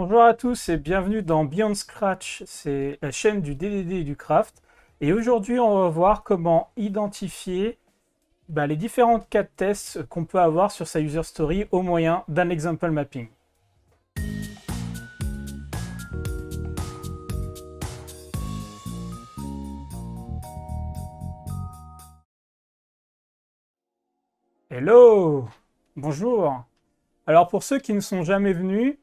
Bonjour à tous et bienvenue dans Beyond Scratch, c'est la chaîne du DDD et du craft. Et aujourd'hui, on va voir comment identifier les différents cas de tests qu'on peut avoir sur sa user story au moyen d'un example mapping. Hello! Bonjour! Alors pour ceux qui ne sont jamais venus,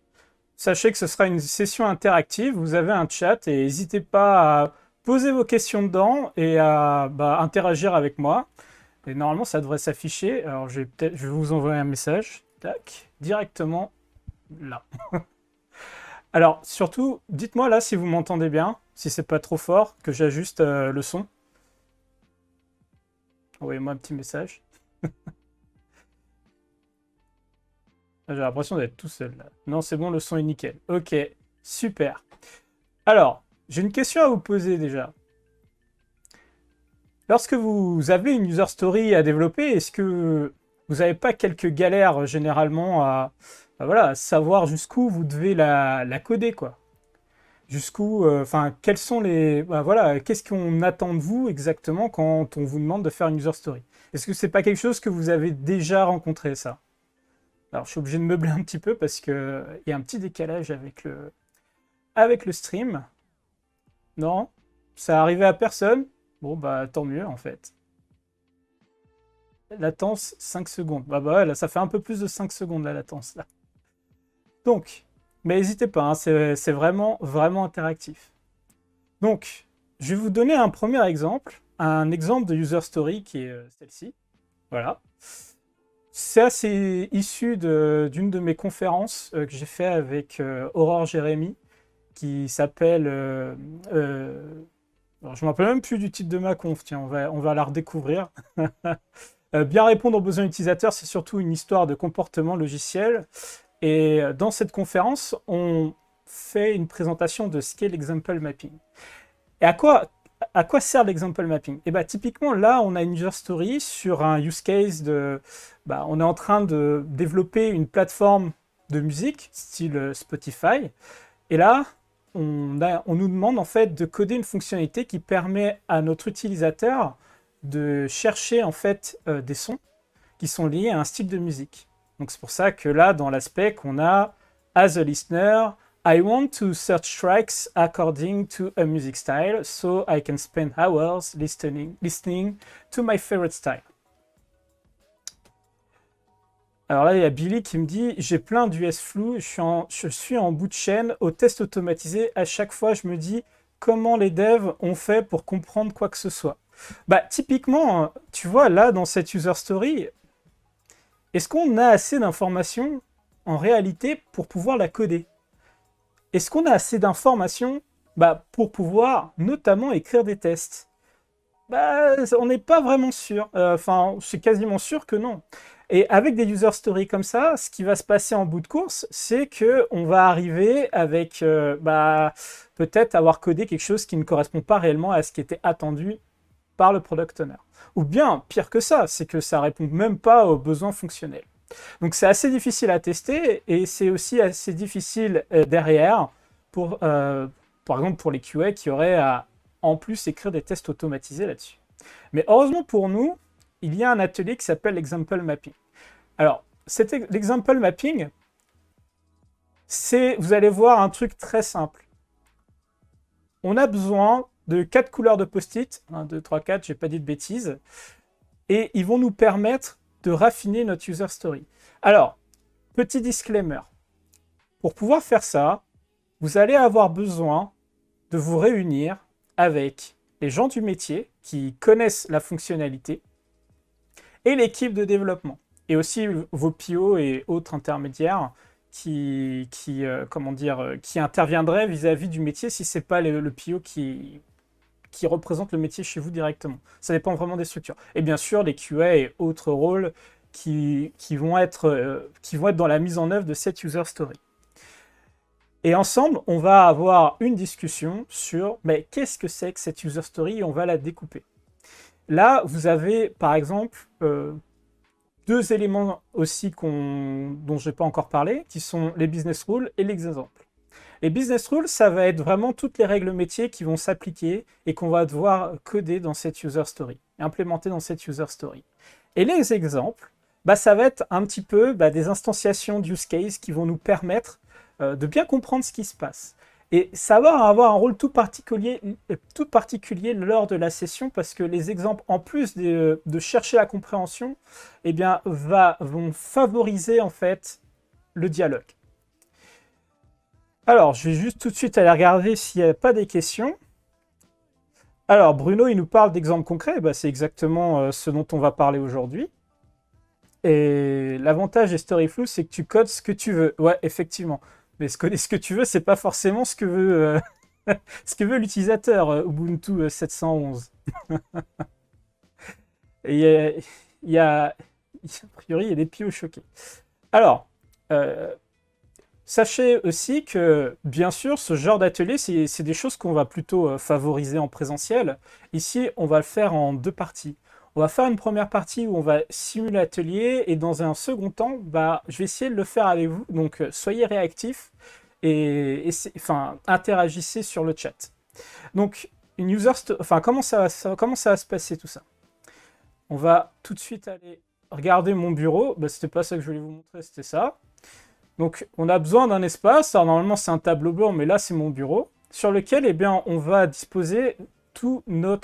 sachez que ce sera une session interactive, vous avez un chat et n'hésitez pas à poser vos questions dedans et à interagir avec moi. Et normalement, ça devrait s'afficher. Alors, je vais vous envoyer un message. Tac, directement là. Alors, surtout, dites-moi là si vous m'entendez bien, si c'est pas trop fort, que j'ajuste le son. Envoyez-moi un petit message. J'ai l'impression d'être tout seul là. Non, c'est bon, le son est nickel. Ok, super. Alors, j'ai une question à vous poser déjà. Lorsque vous avez une user story à développer, est-ce que vous n'avez pas quelques galères généralement à savoir jusqu'où vous devez la coder, quoi? Jusqu'où, quels sont les, qu'est-ce qu'on attend de vous exactement quand on vous demande de faire une user story? Est-ce que c'est pas quelque chose que vous avez déjà rencontré, ça? Alors, je suis obligé de meubler un petit peu parce que il y a un petit décalage avec le stream. Non? Ça arrivait à personne? Bon, bah, tant mieux, en fait. Latence 5 secondes. Là, ça fait un peu plus de 5 secondes la latence là. Donc, mais n'hésitez pas, hein, c'est vraiment, vraiment interactif. Donc, je vais vous donner un premier exemple, un exemple de user story qui est celle-ci. Voilà. C'est assez issu d'une de mes conférences que j'ai fait avec Aurore Jérémy, qui s'appelle... alors, je ne me rappelle même plus du titre de ma conf, tiens, on va la redécouvrir. Bien répondre aux besoins utilisateurs, c'est surtout une histoire de comportement logiciel. Et dans cette conférence, on fait une présentation de ce qu'est l'example mapping. Et à quoi sert l'example mapping? Et typiquement, là, on a une user story sur un use case on est en train de développer une plateforme de musique, style Spotify. Et là, on nous demande en fait de coder une fonctionnalité qui permet à notre utilisateur de chercher en fait des sons qui sont liés à un style de musique. Donc c'est pour ça que là, dans l'aspect qu'on a as a listener, I want to search tracks according to a music style, so I can spend hours listening to my favorite style. Alors là, il y a Billy qui me dit « J'ai plein d'US flou, je suis en bout de chaîne au test automatisé. À chaque fois, je me dis comment les devs ont fait pour comprendre quoi que ce soit. » Typiquement, tu vois, là, dans cette user story, est-ce qu'on a assez d'informations en réalité pour pouvoir la coder? Est-ce qu'on a assez d'informations pour pouvoir notamment écrire des tests? On n'est pas vraiment sûr. C'est quasiment sûr que non. Et avec des user stories comme ça, ce qui va se passer en bout de course, c'est qu'on va arriver avec peut-être avoir codé quelque chose qui ne correspond pas réellement à ce qui était attendu par le product owner. Ou bien, pire que ça, c'est que ça ne répond même pas aux besoins fonctionnels. Donc c'est assez difficile à tester et c'est aussi assez difficile derrière par exemple pour les QA qui auraient à en plus écrire des tests automatisés là-dessus. Mais heureusement pour nous, il y a un atelier qui s'appelle l'example mapping. Alors, l'example mapping, vous allez voir un truc très simple. On a besoin de 4 couleurs de post-it, 1, 2, 3, 4, j'ai pas dit de bêtises, et ils vont nous permettre de raffiner notre user story. Alors, petit disclaimer, pour pouvoir faire ça, vous allez avoir besoin de vous réunir avec les gens du métier qui connaissent la fonctionnalité et l'équipe de développement, et aussi vos PO et autres intermédiaires qui interviendraient vis-à-vis du métier si ce n'est pas le PO qui représente le métier chez vous directement. Ça dépend vraiment des structures. Et bien sûr, les QA et autres rôles qui vont être dans la mise en œuvre de cette user story. Et ensemble, on va avoir une discussion sur qu'est-ce que c'est que cette user story et on va la découper. Là, vous avez par exemple deux éléments aussi dont je n'ai pas encore parlé, qui sont les business rules et les exemples. Les business rules, ça va être vraiment toutes les règles métiers qui vont s'appliquer et qu'on va devoir coder dans cette user story, implémenter dans cette user story. Et les exemples, ça va être un petit peu des instantiations d'use case qui vont nous permettre de bien comprendre ce qui se passe. Et ça va avoir un rôle tout particulier lors de la session parce que les exemples, en plus de chercher la compréhension, eh bien, vont favoriser en fait le dialogue. Alors, je vais juste tout de suite aller regarder s'il n'y a pas des questions. Alors, Bruno, il nous parle d'exemples concrets. C'est exactement ce dont on va parler aujourd'hui. Et l'avantage des Storyflow, c'est que tu codes ce que tu veux. Ouais, effectivement. Mais ce que tu veux, c'est pas forcément ce que veut, ce que veut l'utilisateur Ubuntu 711. Et a priori, il y a des pieds choqués. Alors, sachez aussi que, bien sûr, ce genre d'atelier, c'est des choses qu'on va plutôt favoriser en présentiel. Ici, on va le faire en 2 parties. On va faire une première partie où on va simuler l'atelier et dans un second temps, je vais essayer de le faire avec vous. Donc, soyez réactifs et interagissez sur le chat. Donc, comment ça va se passer tout ça? On va tout de suite aller regarder mon bureau. C'était pas ça que je voulais vous montrer, c'était ça. Donc, on a besoin d'un espace. Alors, normalement, c'est un tableau blanc, mais là, c'est mon bureau sur lequel, on va disposer tous nos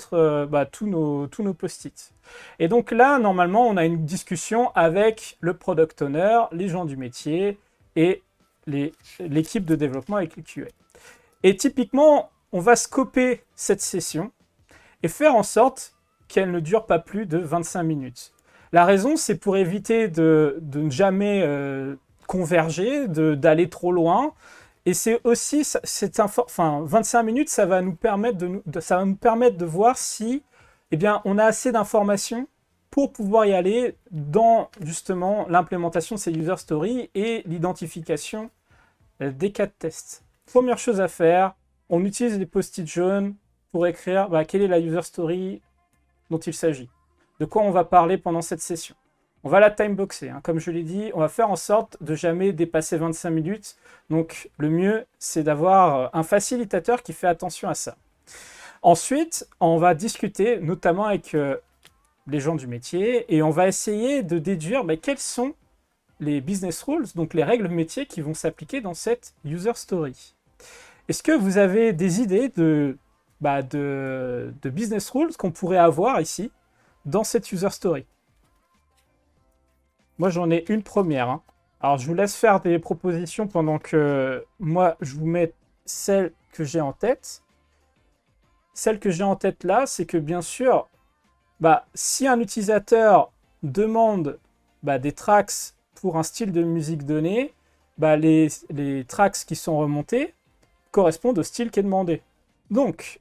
post-it. Et donc là, normalement, on a une discussion avec le product owner, les gens du métier et l'équipe de développement avec les QA. Et typiquement, on va scoper cette session et faire en sorte qu'elle ne dure pas plus de 25 minutes. La raison, c'est pour éviter de ne jamais converger, d'aller trop loin. Et c'est aussi, 25 minutes, ça va nous permettre de voir si on a assez d'informations pour pouvoir y aller dans justement l'implémentation de ces user stories et l'identification des cas de test. Première chose à faire, on utilise les post-it jaunes pour écrire quelle est la user story dont il s'agit, de quoi on va parler pendant cette session. On va la timeboxer, comme je l'ai dit, on va faire en sorte de jamais dépasser 25 minutes. Donc le mieux, c'est d'avoir un facilitateur qui fait attention à ça. Ensuite, on va discuter notamment avec les gens du métier et on va essayer de déduire quels sont les business rules, donc les règles métiers qui vont s'appliquer dans cette user story. Est-ce que vous avez des idées de business rules qu'on pourrait avoir ici dans cette user story? Moi, j'en ai une première. Alors, je vous laisse faire des propositions pendant que moi, je vous mets celle que j'ai en tête. Celle que j'ai en tête là, c'est que bien sûr, si un utilisateur demande des tracks pour un style de musique donné, les tracks qui sont remontés correspondent au style qui est demandé. Donc,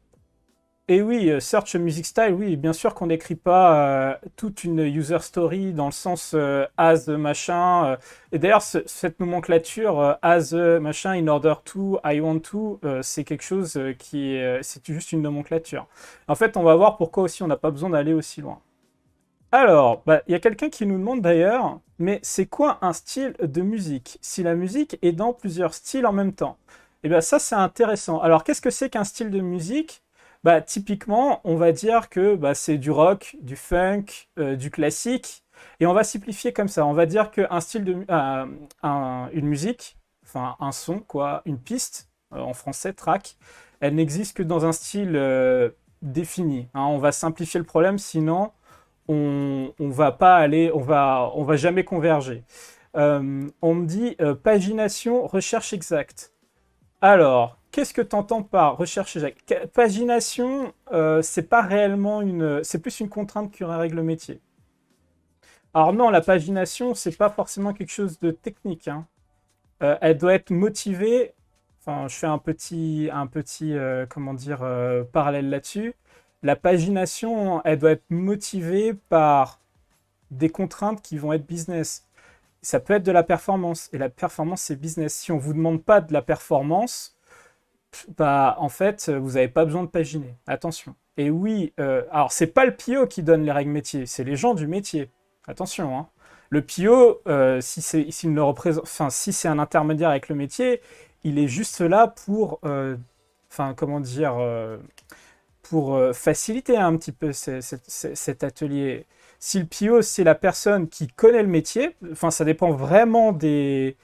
et oui, Search Music Style, oui, bien sûr qu'on n'écrit pas toute une user story dans le sens as machin. Et d'ailleurs, cette nomenclature as machin, in order to, I want to, c'est quelque chose c'est juste une nomenclature. En fait, on va voir pourquoi aussi on n'a pas besoin d'aller aussi loin. Alors, y a quelqu'un qui nous demande d'ailleurs, mais c'est quoi un style de musique si la musique est dans plusieurs styles en même temps? Eh bien, ça, c'est intéressant. Alors, qu'est-ce que c'est qu'un style de musique? Typiquement, on va dire que c'est du rock, du funk, du classique, et on va simplifier comme ça. On va dire qu'un style une musique, un son, quoi, une piste, en français, track, elle n'existe que dans un style défini. On va simplifier le problème, sinon on va pas aller, on va jamais converger. On me dit pagination, recherche exacte. Alors, qu'est-ce que tu entends par recherche exacte? Pagination, c'est pas réellement c'est plus une contrainte qu'une règle métier. Alors non, la pagination, c'est pas forcément quelque chose de technique. Elle doit être motivée. Enfin, je fais un petit parallèle là-dessus. La pagination, elle doit être motivée par des contraintes qui vont être business. Ça peut être de la performance, et la performance, c'est business. Si on ne vous demande pas de la performance, en fait, vous n'avez pas besoin de paginer. Attention. Et oui, alors, c'est pas le PO qui donne les règles métiers, c'est les gens du métier. Attention, Le PO, si c'est un intermédiaire avec le métier, il est juste là pour, enfin, comment dire, pour faciliter un petit peu cet atelier. Si le PO, c'est la personne qui connaît le métier, enfin, ça dépend vraiment des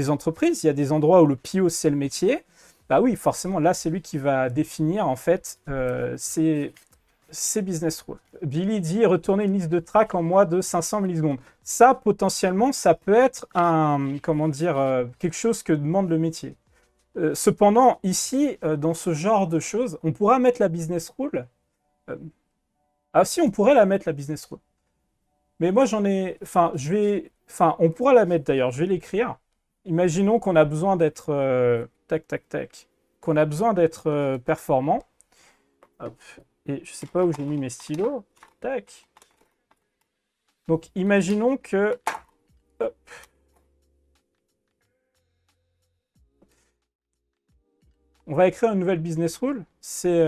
entreprises. Il y a des endroits où le PO, c'est le métier. Bah oui, forcément, là, c'est lui qui va définir, en fait, ses business rules. Billy dit retourner une liste de tracks en moins de 500 millisecondes. Ça, potentiellement, ça peut être un, comment dire, quelque chose que demande le métier. Cependant, ici, dans ce genre de choses, on pourra mettre la business rule. Euh, ah si, on pourrait la mettre, la business rule. Mais moi, j'en ai... Enfin, on pourra la mettre d'ailleurs, je vais l'écrire. Imaginons qu'on a besoin d'être... tac, tac, tac. Qu'on a besoin d'être performant. Hop. Et je sais pas où j'ai mis mes stylos. Tac. Donc, imaginons que... Hop. On va écrire une nouvelle business rule. C'est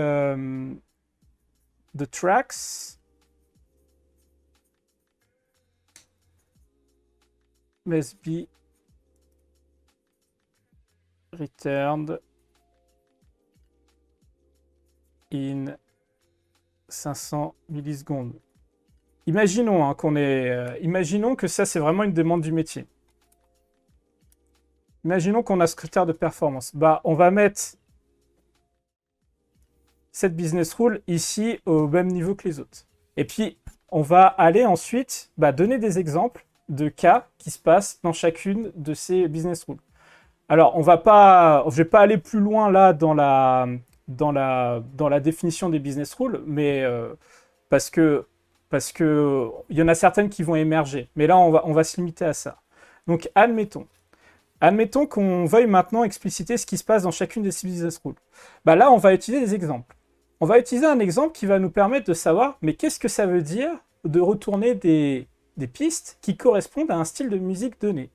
the tracks must be returned in 500 millisecondes. Imaginons imaginons que ça, c'est vraiment une demande du métier. Imaginons qu'on a ce critère de performance. Bah, on va mettre cette business rule ici au même niveau que les autres. Et puis, on va aller ensuite donner des exemples de cas qui se passent dans chacune de ces business rules. Alors, je ne vais pas aller plus loin là dans la définition des business rules, mais parce que il y en a certaines qui vont émerger. Mais là, on va se limiter à ça. Donc, admettons qu'on veuille maintenant expliciter ce qui se passe dans chacune de ces business rules. Bah là, on va utiliser des exemples. On va utiliser un exemple qui va nous permettre de savoir, mais qu'est-ce que ça veut dire de retourner des pistes qui correspondent à un style de musique donné.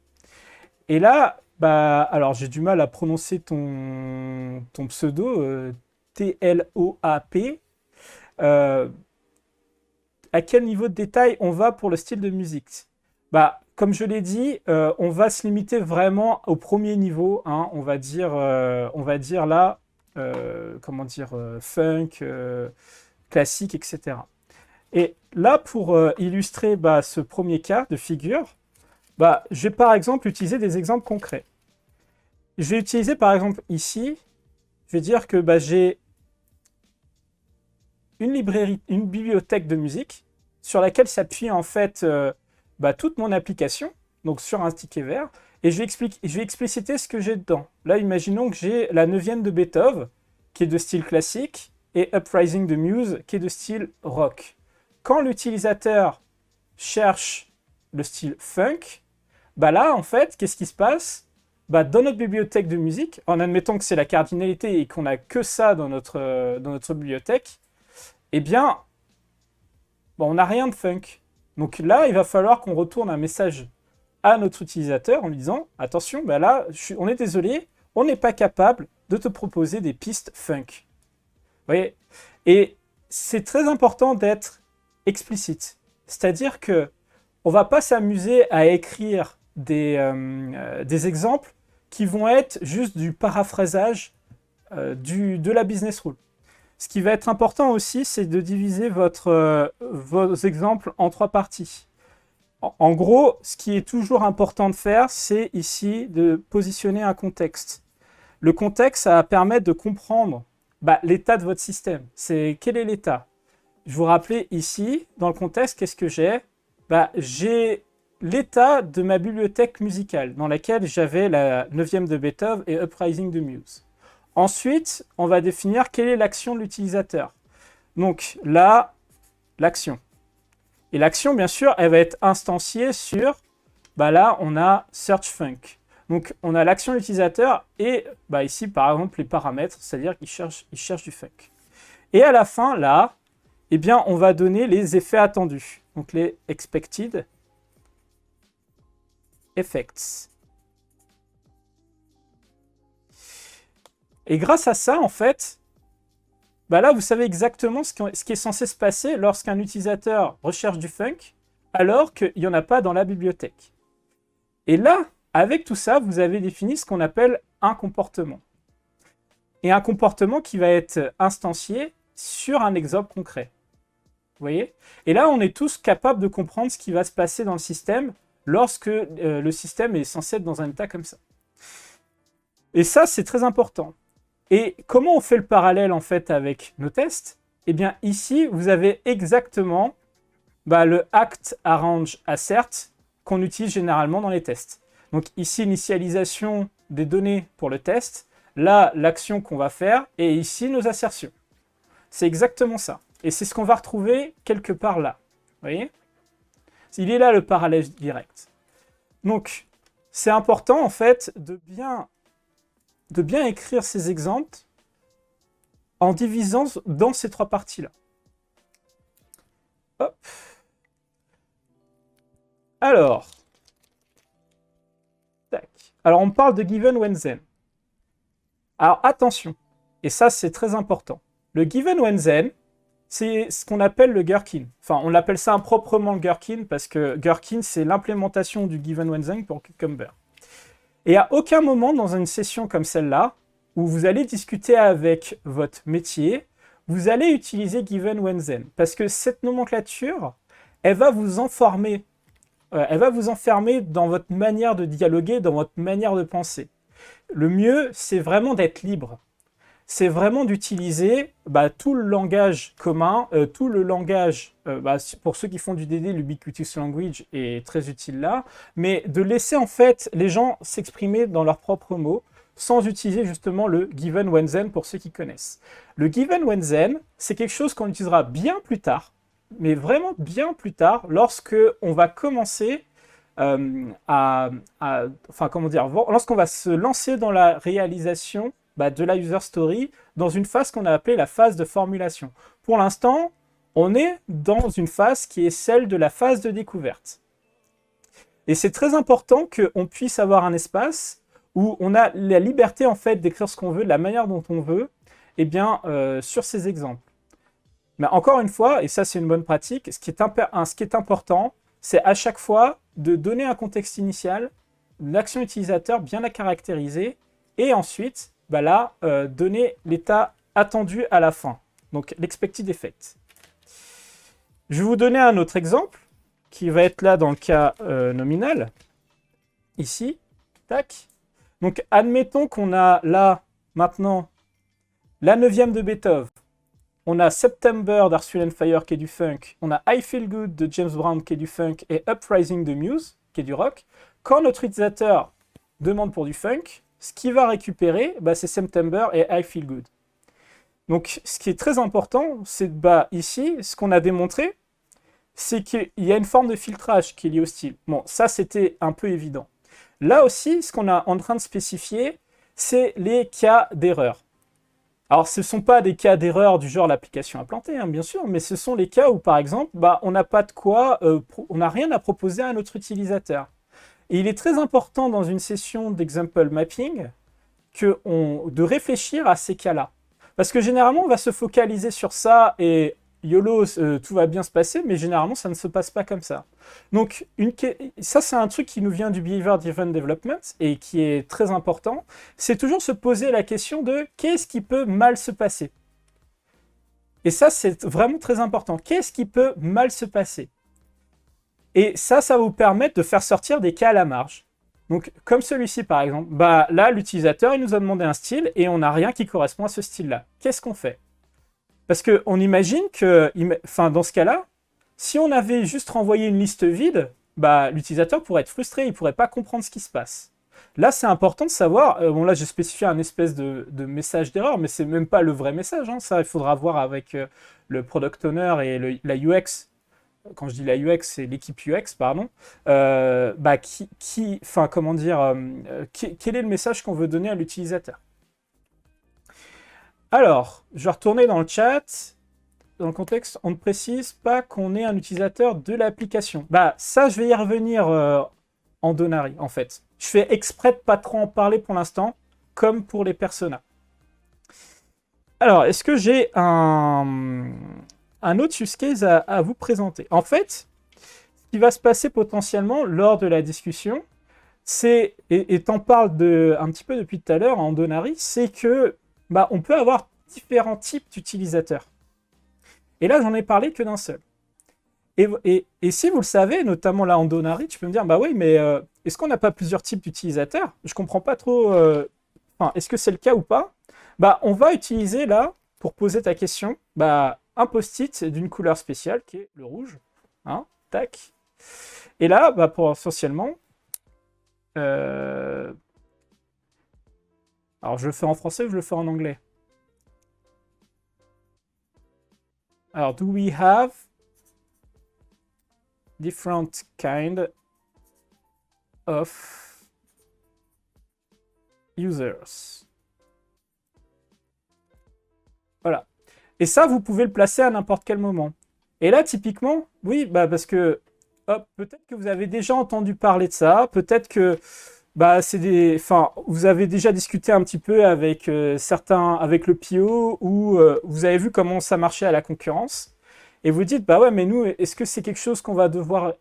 Et là, alors j'ai du mal à prononcer ton pseudo, TLOAP. À quel niveau de détail on va pour le style de musique? Comme je l'ai dit, on va se limiter vraiment au premier niveau. Hein, on va dire là, funk, classique, etc. Et là, pour illustrer ce premier cas de figure, je vais par exemple utiliser des exemples concrets. Je vais utiliser par exemple ici, je vais dire que j'ai une bibliothèque de musique sur laquelle s'appuie en fait toute mon application, donc sur un ticket vert, et je vais expliciter ce que j'ai dedans. Là, imaginons que j'ai la 9e de Beethoven, qui est de style classique, et Uprising de Muse, qui est de style rock. Quand l'utilisateur cherche le style funk, là, en fait, qu'est-ce qui se passe? Dans notre bibliothèque de musique, en admettant que c'est la cardinalité et qu'on n'a que ça dans notre bibliothèque, eh bien, on n'a rien de funk. Donc là, il va falloir qu'on retourne un message à notre utilisateur en lui disant « Attention, là, on est désolé, on n'est pas capable de te proposer des pistes funk. » Vous voyez? Et c'est très important d'être explicite. C'est-à-dire que on ne va pas s'amuser à écrire des exemples qui vont être juste du paraphrasage de la business rule. Ce qui va être important aussi, c'est de diviser vos exemples en 3 parties. En gros, ce qui est toujours important de faire, c'est ici de positionner un contexte. Le contexte, ça va permettre de comprendre l'état de votre système. Quel est l'état? Je vous rappelle ici, dans le contexte, qu'est-ce que j'ai? J'ai l'état de ma bibliothèque musicale, dans laquelle j'avais la 9e de Beethoven et Uprising de Muse. Ensuite, on va définir quelle est l'action de l'utilisateur. Donc là, l'action. Et l'action, bien sûr, elle va être instanciée sur, là, on a Search Funk. Donc, on a l'action de l'utilisateur et ici, par exemple, les paramètres, c'est-à-dire qu'il cherche du funk. Et à la fin, là, eh bien, on va donner les effets attendus. Donc, les expected effects. Et grâce à ça, en fait, là, vous savez exactement ce qui est censé se passer lorsqu'un utilisateur recherche du funk, alors qu'il n'y en a pas dans la bibliothèque. Et là, avec tout ça, vous avez défini ce qu'on appelle un comportement. Et un comportement qui va être instancié sur un exemple concret. Vous voyez? Et là, on est tous capables de comprendre ce qui va se passer dans le système lorsque le système est censé être dans un état comme ça. Et ça, c'est très important. Et comment on fait le parallèle en fait avec nos tests? Eh bien ici, vous avez exactement le act, arrange, assert qu'on utilise généralement dans les tests. Donc ici, l'initialisation des données pour le test, là, l'action qu'on va faire, et ici, nos assertions. C'est exactement ça. Et c'est ce qu'on va retrouver quelque part là. Vous voyez? Il est là le parallèle direct. Donc, c'est important en fait de bien écrire ces exemples en divisant dans ces trois parties-là. Hop. Alors, tac. Alors, on parle de given when then. Alors, attention, et ça, c'est très important. Le given when then, c'est ce qu'on appelle le gherkin. Enfin, on appelle ça improprement le gherkin parce que gherkin, c'est l'implémentation du given when then pour Cucumber. Et à aucun moment dans une session comme celle-là, où vous allez discuter avec votre métier, vous allez utiliser given when then. Parce que cette nomenclature, elle va vous enfermer dans votre manière de dialoguer, dans votre manière de penser. Le mieux, c'est vraiment d'être libre. C'est vraiment d'utiliser tout le langage commun, tout le langage, pour ceux qui font du DD, l'ubiquitous language est très utile là, mais de laisser en fait les gens s'exprimer dans leurs propres mots, sans utiliser justement le given when then pour ceux qui connaissent. Le given when then, c'est quelque chose qu'on utilisera bien plus tard, mais vraiment bien plus tard, lorsque on va commencer lorsqu'on va se lancer dans la réalisation de la user story dans une phase qu'on a appelée la phase de formulation. Pour l'instant, on est dans une phase qui est celle de la phase de découverte. Et c'est très important qu'on puisse avoir un espace où on a la liberté en fait d'écrire ce qu'on veut, de la manière dont on veut, sur ces exemples. Mais encore une fois, et ça c'est une bonne pratique, ce qui est important, c'est à chaque fois de donner un contexte initial, l'action utilisateur bien la caractériser, et ensuite, donner l'état attendu à la fin. Donc, l'expected effect. Je vais vous donner un autre exemple, qui va être là dans le cas nominal. Ici. Tac. Donc, admettons qu'on a là, maintenant, la 9e de Beethoven. On a September d'Earth, Fire qui est du funk. On a I Feel Good de James Brown qui est du funk. Et Uprising de Muse qui est du rock. Quand notre utilisateur demande pour du funk, ce qu'il va récupérer, c'est September et I Feel Good. Donc, ce qui est très important, c'est ici, ce qu'on a démontré, c'est qu'il y a une forme de filtrage qui est liée au style. Bon, ça, c'était un peu évident. Là aussi, ce qu'on est en train de spécifier, c'est les cas d'erreur. Alors, ce ne sont pas des cas d'erreur du genre l'application implantée, hein, bien sûr, mais ce sont les cas où, par exemple, on n'a pas de quoi, on n'a rien à proposer à notre utilisateur. Et il est très important dans une session d'example mapping de réfléchir à ces cas-là. Parce que généralement, on va se focaliser sur ça et YOLO, tout va bien se passer, mais généralement, ça ne se passe pas comme ça. Donc, ça, c'est un truc qui nous vient du Behavior Driven Development et qui est très important. C'est toujours se poser la question de qu'est-ce qui peut mal se passer? Et ça, c'est vraiment très important. Qu'est-ce qui peut mal se passer? Et ça va vous permettre de faire sortir des cas à la marge. Donc, comme celui-ci, par exemple, là, l'utilisateur, il nous a demandé un style et on n'a rien qui correspond à ce style-là. Qu'est-ce qu'on fait? Parce qu'on imagine que, dans ce cas-là, si on avait juste renvoyé une liste vide, l'utilisateur pourrait être frustré, il ne pourrait pas comprendre ce qui se passe. Là, c'est important de savoir, là, j'ai spécifié un espèce de message d'erreur, mais ce n'est même pas le vrai message. Hein, ça, il faudra voir avec le product owner et la UX. Quand je dis la UX, c'est l'équipe UX, pardon. Quel est le message qu'on veut donner à l'utilisateur? Alors, je vais retourner dans le chat. Dans le contexte, on ne précise pas qu'on est un utilisateur de l'application. Ça, je vais y revenir en Donari, en fait. Je fais exprès de pas trop en parler pour l'instant, comme pour les personas. Alors, est-ce que j'ai un autre use case à vous présenter? En fait, ce qui va se passer potentiellement lors de la discussion, et t'en parles un petit peu depuis tout à l'heure en Donary, c'est que bah, on peut avoir différents types d'utilisateurs. Et là, j'en ai parlé que d'un seul. Et si vous le savez, notamment là en Donary, tu peux me dire, bah oui, mais est-ce qu'on n'a pas plusieurs types d'utilisateurs? Je comprends pas trop. Enfin, est-ce que c'est le cas ou pas? Bah, on va utiliser là, pour poser ta question, bah, un post-it d'une couleur spéciale qui est le rouge. Hein, tac. Et là, bah, pour essentiellement. Alors, je le fais en français ou je le fais en anglais? Alors, do we have different kind of users? Voilà. Et ça, vous pouvez le placer à n'importe quel moment. Et là, typiquement, oui, bah parce que hop, peut-être que vous avez déjà entendu parler de ça, peut-être que bah, vous avez déjà discuté un petit peu avec certains, avec le PO, ou vous avez vu comment ça marchait à la concurrence, et vous dites, bah ouais, mais nous, est-ce que c'est quelque chose qu'on va devoir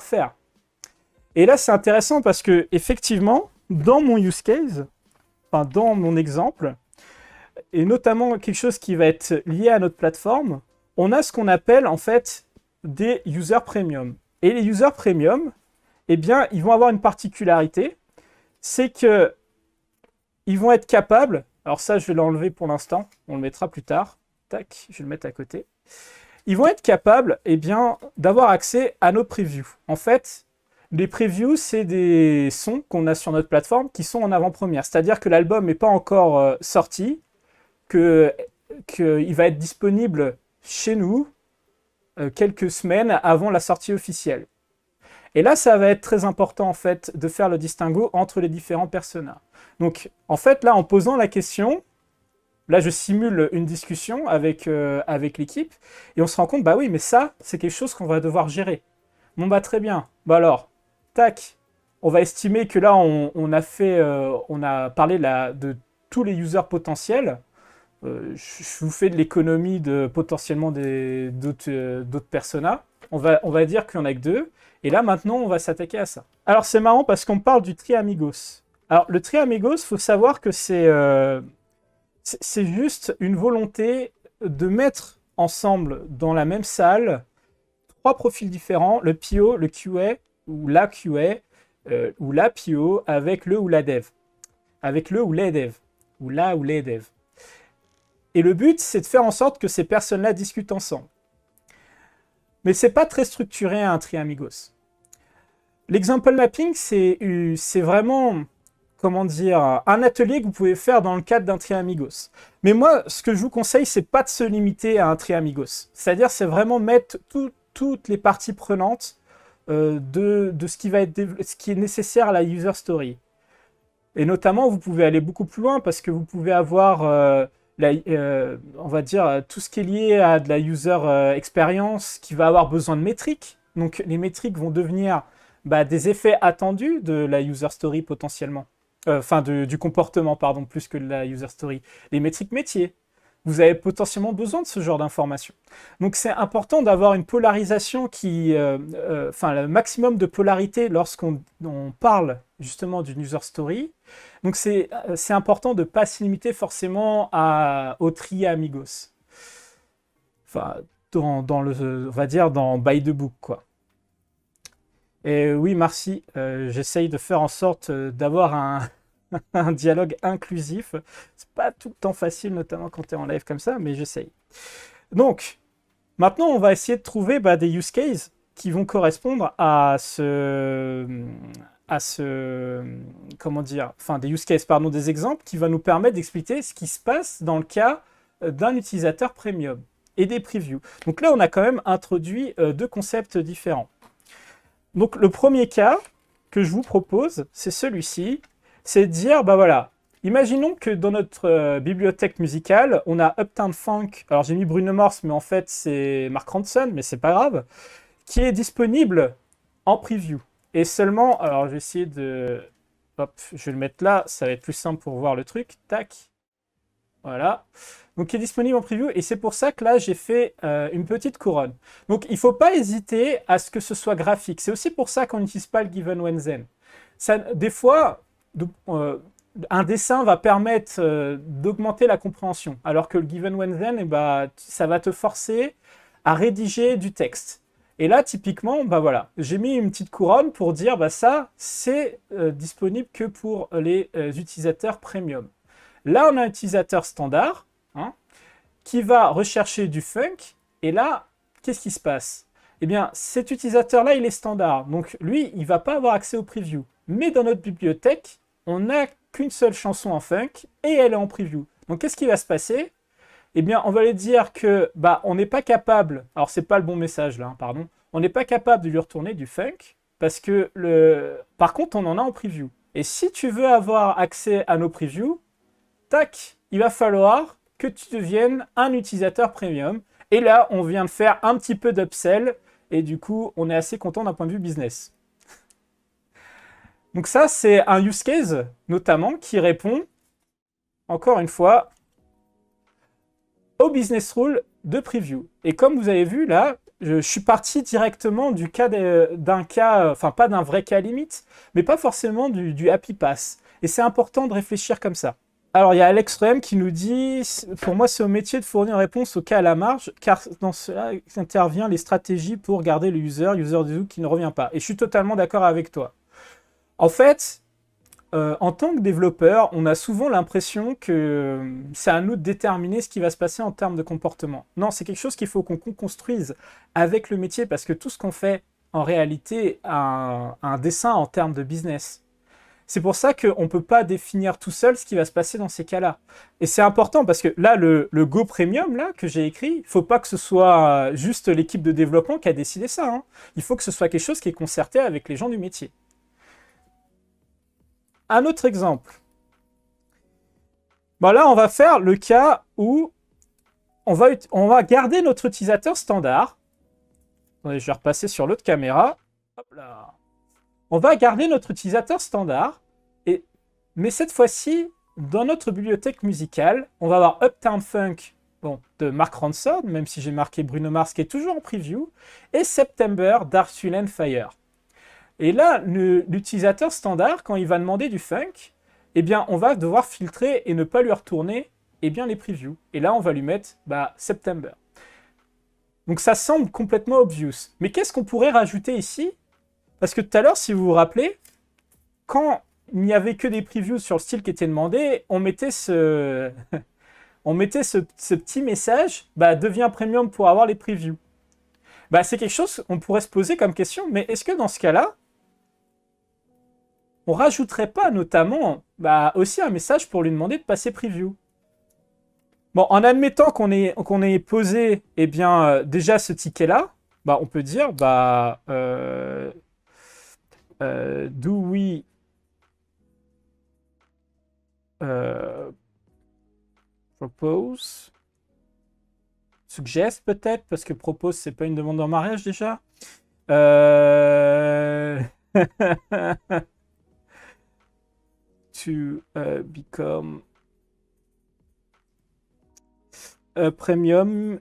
faire? Et là, c'est intéressant parce que effectivement, dans mon use case, enfin dans mon exemple, et notamment quelque chose qui va être lié à notre plateforme, on a ce qu'on appelle en fait des users premium. Et les users premium, eh bien, ils vont avoir une particularité, c'est que ils vont être capables, alors ça je vais l'enlever pour l'instant, on le mettra plus tard, tac, je vais le mettre à côté, ils vont être capables eh bien, d'avoir accès à nos previews. En fait, les previews, c'est des sons qu'on a sur notre plateforme qui sont en avant-première, c'est-à-dire que l'album n'est pas encore sorti, qu'il va être disponible chez nous quelques semaines avant la sortie officielle. Et là, ça va être très important en fait de faire le distinguo entre les différents personas. Donc, en fait, là, en posant la question, là, je simule une discussion avec l'équipe et on se rend compte, bah oui, mais ça, c'est quelque chose qu'on va devoir gérer. Bon, bah très bien. Bah alors, tac, on va estimer que là, on a parlé de tous les users potentiels. Je vous fais de l'économie de potentiellement d'autres personas. On va dire qu'il n'y en a que deux. Et là, maintenant, on va s'attaquer à ça. Alors, c'est marrant parce qu'on parle du tri-amigos. Alors, le tri-amigos, il faut savoir que c'est juste une volonté de mettre ensemble dans la même salle trois profils différents, le PO, le QA ou la QA ou la PO avec le ou la dev. Avec le ou les devs. Ou la ou les devs. Et le but, c'est de faire en sorte que ces personnes-là discutent ensemble. Mais c'est pas très structuré un tri-amigos. L'example mapping, c'est vraiment, comment dire, un atelier que vous pouvez faire dans le cadre d'un tri-amigos. Mais moi, ce que je vous conseille, c'est pas de se limiter à un tri-amigos. C'est-à-dire, c'est vraiment mettre toutes les parties prenantes de ce qui est nécessaire à la user story. Et notamment, vous pouvez aller beaucoup plus loin parce que vous pouvez avoir on va dire tout ce qui est lié à de la user experience qui va avoir besoin de métriques. Donc les métriques vont devenir des effets attendus de la user story potentiellement. Enfin du comportement, pardon, plus que de la user story. Les métriques métiers. Vous avez potentiellement besoin de ce genre d'informations. Donc c'est important d'avoir une polarisation le maximum de polarité lorsqu'on parle justement d'une user story. Donc c'est important de ne pas se limiter forcément au tri amigos. Enfin, on va dire dans by the book, quoi. Et oui, merci. J'essaye de faire en sorte d'avoir un dialogue inclusif. C'est pas tout le temps facile, notamment quand tu es en live comme ça, mais j'essaye. Donc, maintenant, on va essayer de trouver des use cases qui vont correspondre à comment dire, enfin des use cases, pardon, des exemples qui vont nous permettre d'expliquer ce qui se passe dans le cas d'un utilisateur premium et des previews. Donc là, on a quand même introduit deux concepts différents. Donc le premier cas que je vous propose, c'est celui-ci, c'est de dire, voilà, imaginons que dans notre bibliothèque musicale, on a Uptown Funk, alors j'ai mis Bruno Mars, mais en fait c'est Mark Ronson, mais c'est pas grave, qui est disponible en preview. Et seulement, alors je vais essayer de... Hop, je vais le mettre là, ça va être plus simple pour voir le truc. Tac. Voilà. Donc, qui est disponible en preview. Et c'est pour ça que là, j'ai fait une petite couronne. Donc, il ne faut pas hésiter à ce que ce soit graphique. C'est aussi pour ça qu'on n'utilise pas le Given When Then. Des fois, un dessin va permettre d'augmenter la compréhension, alors que le given when then, ça va te forcer à rédiger du texte. Et là, typiquement, voilà, j'ai mis une petite couronne pour dire, ça, c'est disponible que pour les utilisateurs premium. Là, on a un utilisateur standard, hein, qui va rechercher du funk, et là, qu'est-ce qui se passe? Eh bien, cet utilisateur-là, il est standard, donc lui, il ne va pas avoir accès au preview. Mais dans notre bibliothèque, on n'a qu'une seule chanson en funk, et elle est en preview. Donc, qu'est-ce qui va se passer? Eh bien, on va lui dire que on n'est pas capable, alors c'est pas le bon message là, hein, pardon, on n'est pas capable de lui retourner du funk, parce que par contre, on en a en preview. Et si tu veux avoir accès à nos previews, tac, il va falloir que tu deviennes un utilisateur premium. Et là, on vient de faire un petit peu d'upsell, et du coup, on est assez content d'un point de vue business. Donc ça, c'est un use case, notamment, qui répond, encore une fois, au business rule de preview. Et comme vous avez vu, là, je suis parti directement du cas d'un cas, enfin pas d'un vrai cas limite, mais pas forcément du happy pass. Et c'est important de réfléchir comme ça. Alors, il y a Alex Rem qui nous dit « Pour moi, c'est au métier de fournir une réponse au cas à la marge, car dans cela intervient les stratégies pour garder le user du loop qui ne revient pas. » Et je suis totalement d'accord avec toi. En fait, en tant que développeur, on a souvent l'impression que c'est à nous de déterminer ce qui va se passer en termes de comportement. Non, c'est quelque chose qu'il faut qu'on construise avec le métier, parce que tout ce qu'on fait, en réalité, a un dessin en termes de business. C'est pour ça qu'on ne peut pas définir tout seul ce qui va se passer dans ces cas-là. Et c'est important parce que là, le Go Premium là, que j'ai écrit, il ne faut pas que ce soit juste l'équipe de développement qui a décidé ça, hein. Il faut que ce soit quelque chose qui est concerté avec les gens du métier. Un autre exemple. Là, on va faire le cas où on va garder notre utilisateur standard. Attendez, je vais repasser sur l'autre caméra. Hop là. On va garder notre utilisateur standard, mais cette fois-ci, dans notre bibliothèque musicale, on va avoir Uptown Funk de Mark Ronson, même si j'ai marqué Bruno Mars qui est toujours en preview, et September d'Earth, Wind & Fire. Et là, l'utilisateur standard, quand il va demander du funk, eh bien, on va devoir filtrer et ne pas lui retourner les previews. Et là, on va lui mettre September. Donc ça semble complètement obvious. Mais qu'est-ce qu'on pourrait rajouter ici? Parce que tout à l'heure, si vous vous rappelez, quand il n'y avait que des previews sur le style qui était demandé, on mettait ce petit message, devient premium pour avoir les previews. C'est quelque chose qu'on pourrait se poser comme question, mais est-ce que dans ce cas-là, on rajouterait pas notamment aussi un message pour lui demander de passer preview? Bon, en admettant qu'on ait posé déjà ce ticket-là, on peut dire do we propose, suggest peut-être, parce que propose c'est pas une demande en mariage déjà. To become a premium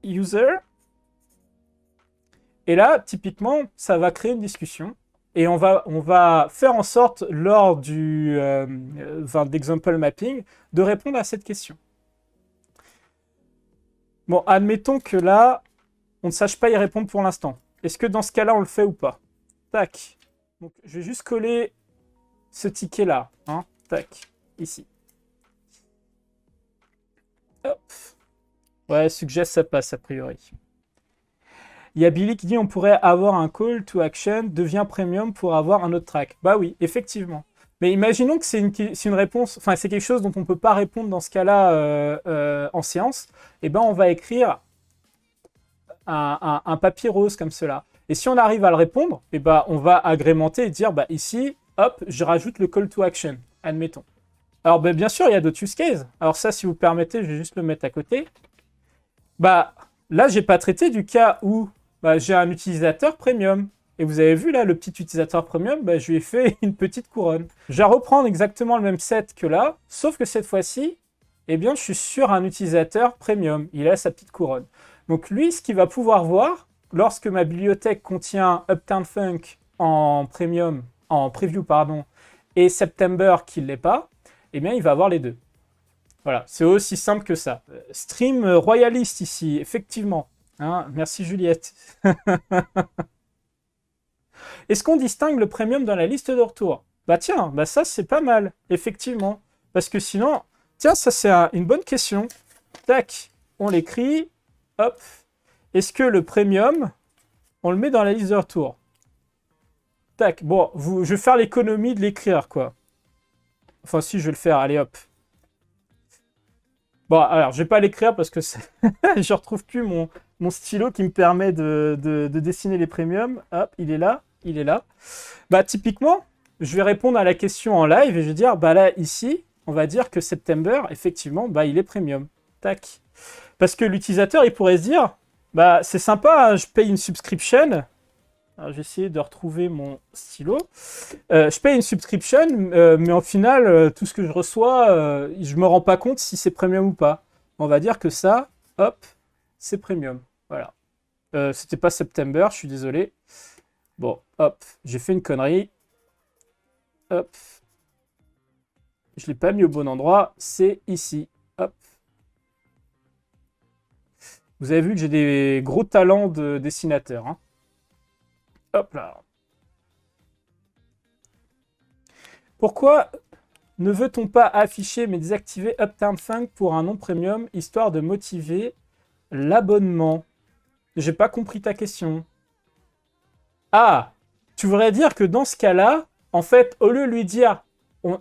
user. Et là, typiquement, ça va créer une discussion. Et on va faire en sorte, lors d'example mapping, de répondre à cette question. Bon, admettons que là, on ne sache pas y répondre pour l'instant. Est-ce que dans ce cas-là, on le fait ou pas? Tac. Donc, je vais juste coller ce ticket-là. Hein. Tac. Ici. Hop. Ouais, suggest, ça passe a priori. Il y a Billy qui dit on pourrait avoir un call to action, devient premium pour avoir un autre track. Bah oui, effectivement. Mais imaginons que c'est une réponse, enfin c'est quelque chose dont on ne peut pas répondre dans ce cas-là en séance. Et on va écrire un papier rose comme cela. Et si on arrive à le répondre, on va agrémenter et dire ici, hop, je rajoute le call to action, admettons. Alors bien sûr, il y a d'autres use cases. Alors ça, si vous permettez, je vais juste le mettre à côté. Là, j'ai pas traité du cas où j'ai un utilisateur premium. Et vous avez vu là, le petit utilisateur premium, je lui ai fait une petite couronne. Je vais reprendre exactement le même set que là, sauf que cette fois-ci, je suis sur un utilisateur premium. Il a sa petite couronne. Donc lui, ce qu'il va pouvoir voir, lorsque ma bibliothèque contient Uptown Funk en premium, en preview, pardon, et September qui ne l'est pas, eh bien, il va avoir les deux. Voilà, c'est aussi simple que ça. Stream royaliste ici, effectivement. Hein, merci Juliette. Est-ce qu'on distingue le premium dans la liste de retour? Bah tiens, bah ça c'est pas mal, effectivement. Parce que sinon, tiens, ça c'est une bonne question. Tac, on l'écrit, hop. Est-ce que le premium, on le met dans la liste de retour? Tac, bon, je vais faire l'économie de l'écrire, quoi. Enfin, si, je vais le faire, allez, hop. Bon, alors, je vais pas l'écrire parce que je retrouve plus mon stylo qui me permet de dessiner les premiums. Hop, il est là, il est là. Bah, typiquement, je vais répondre à la question en live et je vais dire, bah là, ici, on va dire que September, effectivement, bah, il est premium. Tac. Parce que l'utilisateur, il pourrait se dire, bah, c'est sympa, hein, je paye une subscription. Alors, j'ai essayé de retrouver mon stylo. Je paye une subscription, mais au final, tout ce que je reçois, je me rends pas compte si c'est premium ou pas. On va dire que ça, hop, c'est premium. Voilà. C'était pas September, je suis désolé. Bon, hop, j'ai fait une connerie. Hop. Je l'ai pas mis au bon endroit, c'est ici. Hop. Vous avez vu que j'ai des gros talents de dessinateur, hein. Hop là. Pourquoi ne veut-on pas afficher mais désactiver Uptown Funk pour un nom premium, histoire de motiver l'abonnement? J'ai pas compris ta question. Ah, tu voudrais dire que dans ce cas-là, en fait, au lieu de lui dire,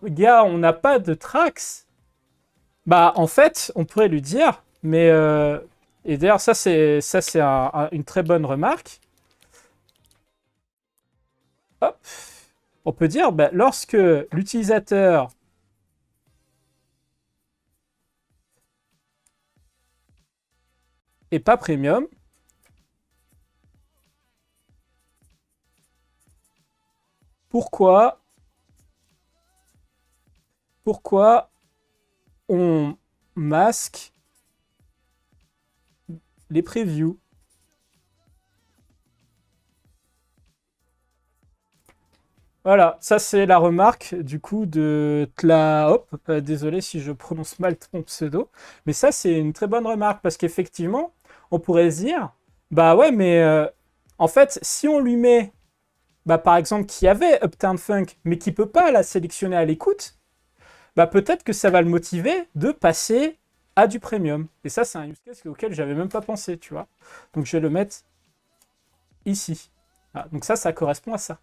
gars, on n'a pas de tracks, bah en fait, on pourrait lui dire, mais et d'ailleurs ça c'est une très bonne remarque. Hop. On peut dire, bah, lorsque l'utilisateur est pas premium, pourquoi on masque les previews? Voilà, ça c'est la remarque du coup de Tlaop. Désolé si je prononce mal ton pseudo, mais ça c'est une très bonne remarque parce qu'effectivement, on pourrait se dire, bah ouais, mais en fait, si on lui met, bah par exemple, qui avait Uptown Funk, mais qui peut pas la sélectionner à l'écoute, bah peut-être que ça va le motiver de passer à du premium. Et ça, c'est un use case auquel j'avais même pas pensé, tu vois. Donc je vais le mettre ici. Voilà, donc ça correspond à ça.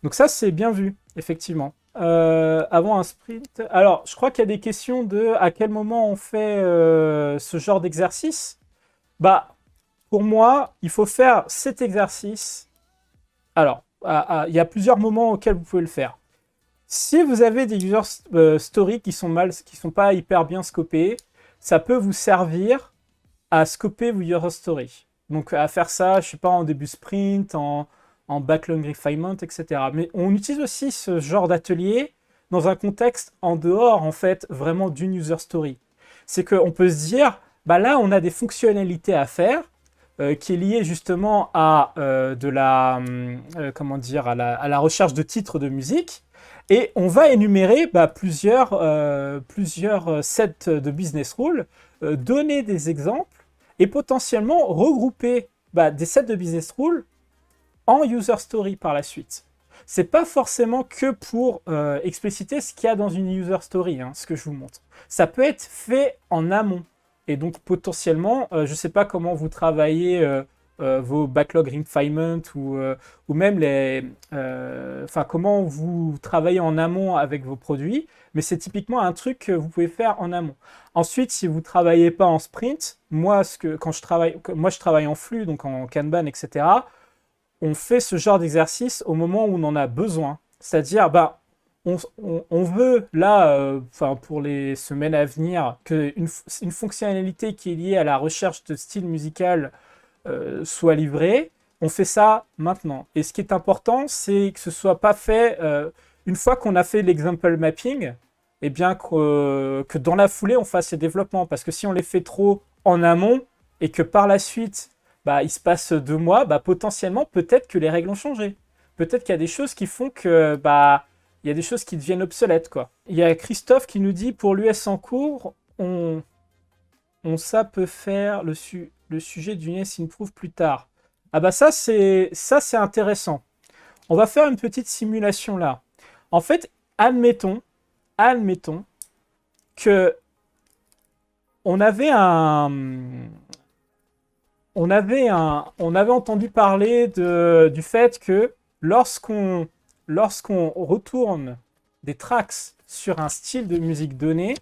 Donc ça, c'est bien vu, effectivement. Avant un sprint... Alors, je crois qu'il y a des questions de à quel moment on fait ce genre d'exercice. Bah, pour moi, il faut faire cet exercice. Alors, il y a plusieurs moments auxquels vous pouvez le faire. Si vous avez des user stories qui sont pas hyper bien scopés, ça peut vous servir à scoper vos user stories. Donc, à faire ça, je sais pas, en début sprint, en backlog refinement, etc. Mais on utilise aussi ce genre d'atelier dans un contexte en dehors, en fait, vraiment d'une user story. C'est qu'on peut se dire, bah là, on a des fonctionnalités à faire qui est liée justement à comment dire, à la recherche de titres de musique. Et on va énumérer plusieurs sets de business rules, donner des exemples et potentiellement regrouper des sets de business rules en user story par la suite. C'est pas forcément que pour expliciter ce qu'il y a dans une user story, hein, ce que je vous montre. Ça peut être fait en amont. Et donc potentiellement, je ne sais pas comment vous travaillez vos backlog refinement ou même comment vous travaillez en amont avec vos produits, mais c'est typiquement un truc que vous pouvez faire en amont. Ensuite, si vous ne travaillez pas en sprint, moi je travaille en flux, donc en Kanban, etc., on fait ce genre d'exercice au moment où on en a besoin. C'est-à-dire, on veut, là, pour les semaines à venir, qu'une fonctionnalité qui est liée à la recherche de style musical soit livrée. On fait ça maintenant. Et ce qui est important, c'est que ce ne soit pas fait une fois qu'on a fait l'example mapping, et bien que dans la foulée, on fasse les développements. Parce que si on les fait trop en amont, et que par la suite, bah, il se passe 2 mois, bah, potentiellement, peut-être que les règles ont changé. Peut-être qu'il y a des choses qui font que, bah, il y a des choses qui deviennent obsolètes, quoi. Il y a Christophe qui nous dit, pour l'US en cours, ça peut faire le sujet du NES Improve plus tard. Ah bah ça c'est intéressant. On va faire une petite simulation là. En fait, admettons que on avait entendu parler du fait que lorsqu'on retourne des tracks sur un style de musique donné,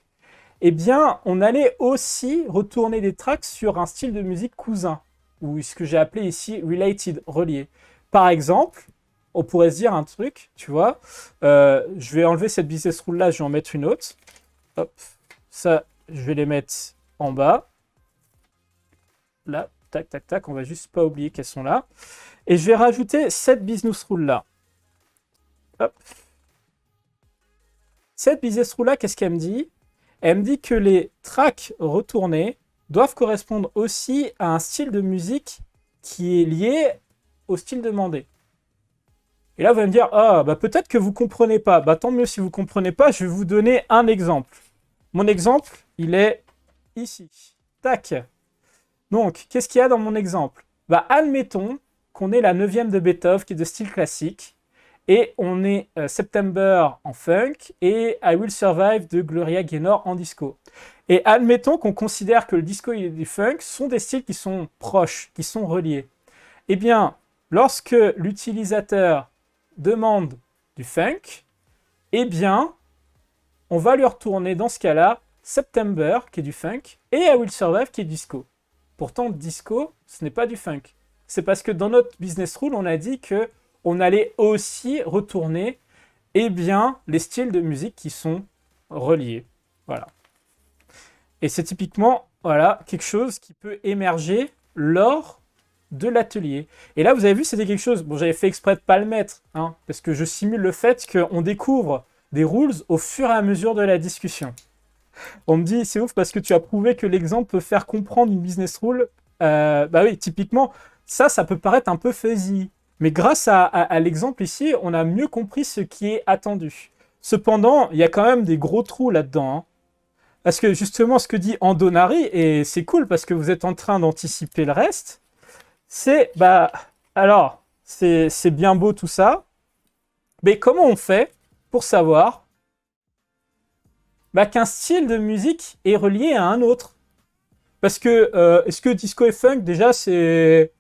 eh bien, on allait aussi retourner des tracks sur un style de musique cousin, ou ce que j'ai appelé ici related, relié. Par exemple, on pourrait se dire un truc, tu vois, je vais enlever cette business rule là, je vais en mettre une autre. Hop, ça, je vais les mettre en bas. Là, tac, tac, tac, on va juste pas oublier qu'elles sont là. Et je vais rajouter cette business rule là. Hop. Cette business rule là, qu'est-ce qu'elle me dit? Elle me dit que les tracks retournés doivent correspondre aussi à un style de musique qui est lié au style demandé. Et là, vous allez me dire, ah, bah peut-être que vous ne comprenez pas. Bah tant mieux si vous ne comprenez pas, je vais vous donner un exemple. Mon exemple, il est ici. Tac. Donc, qu'est-ce qu'il y a dans mon exemple? Bah admettons qu'on ait la 9e de Beethoven qui est de style classique. Et on est September en funk et I Will Survive de Gloria Gaynor en disco. Et admettons qu'on considère que le disco et le funk sont des styles qui sont proches, qui sont reliés. Eh bien, lorsque l'utilisateur demande du funk, eh bien, on va lui retourner dans ce cas-là September qui est du funk et I Will Survive qui est disco. Pourtant, disco, ce n'est pas du funk. C'est parce que dans notre business rule, on a dit que on allait aussi retourner bien, les styles de musique qui sont reliés. Voilà. Et c'est typiquement quelque chose qui peut émerger lors de l'atelier. Et là, vous avez vu, c'était quelque chose... Bon, j'avais fait exprès de ne pas le mettre, hein, parce que je simule le fait qu'on découvre des rules au fur et à mesure de la discussion. On me dit, c'est ouf parce que tu as prouvé que l'exemple peut faire comprendre une business rule. Bah oui, typiquement, ça peut paraître un peu fuzzy. Mais grâce à l'exemple ici, on a mieux compris ce qui est attendu. Cependant, il y a quand même des gros trous là-dedans. Hein. Parce que justement, ce que dit Andonari, et c'est cool parce que vous êtes en train d'anticiper le reste, c'est, alors, c'est bien beau tout ça, mais comment on fait pour savoir qu'un style de musique est relié à un autre? Parce que, est-ce que disco et funk, déjà, c'est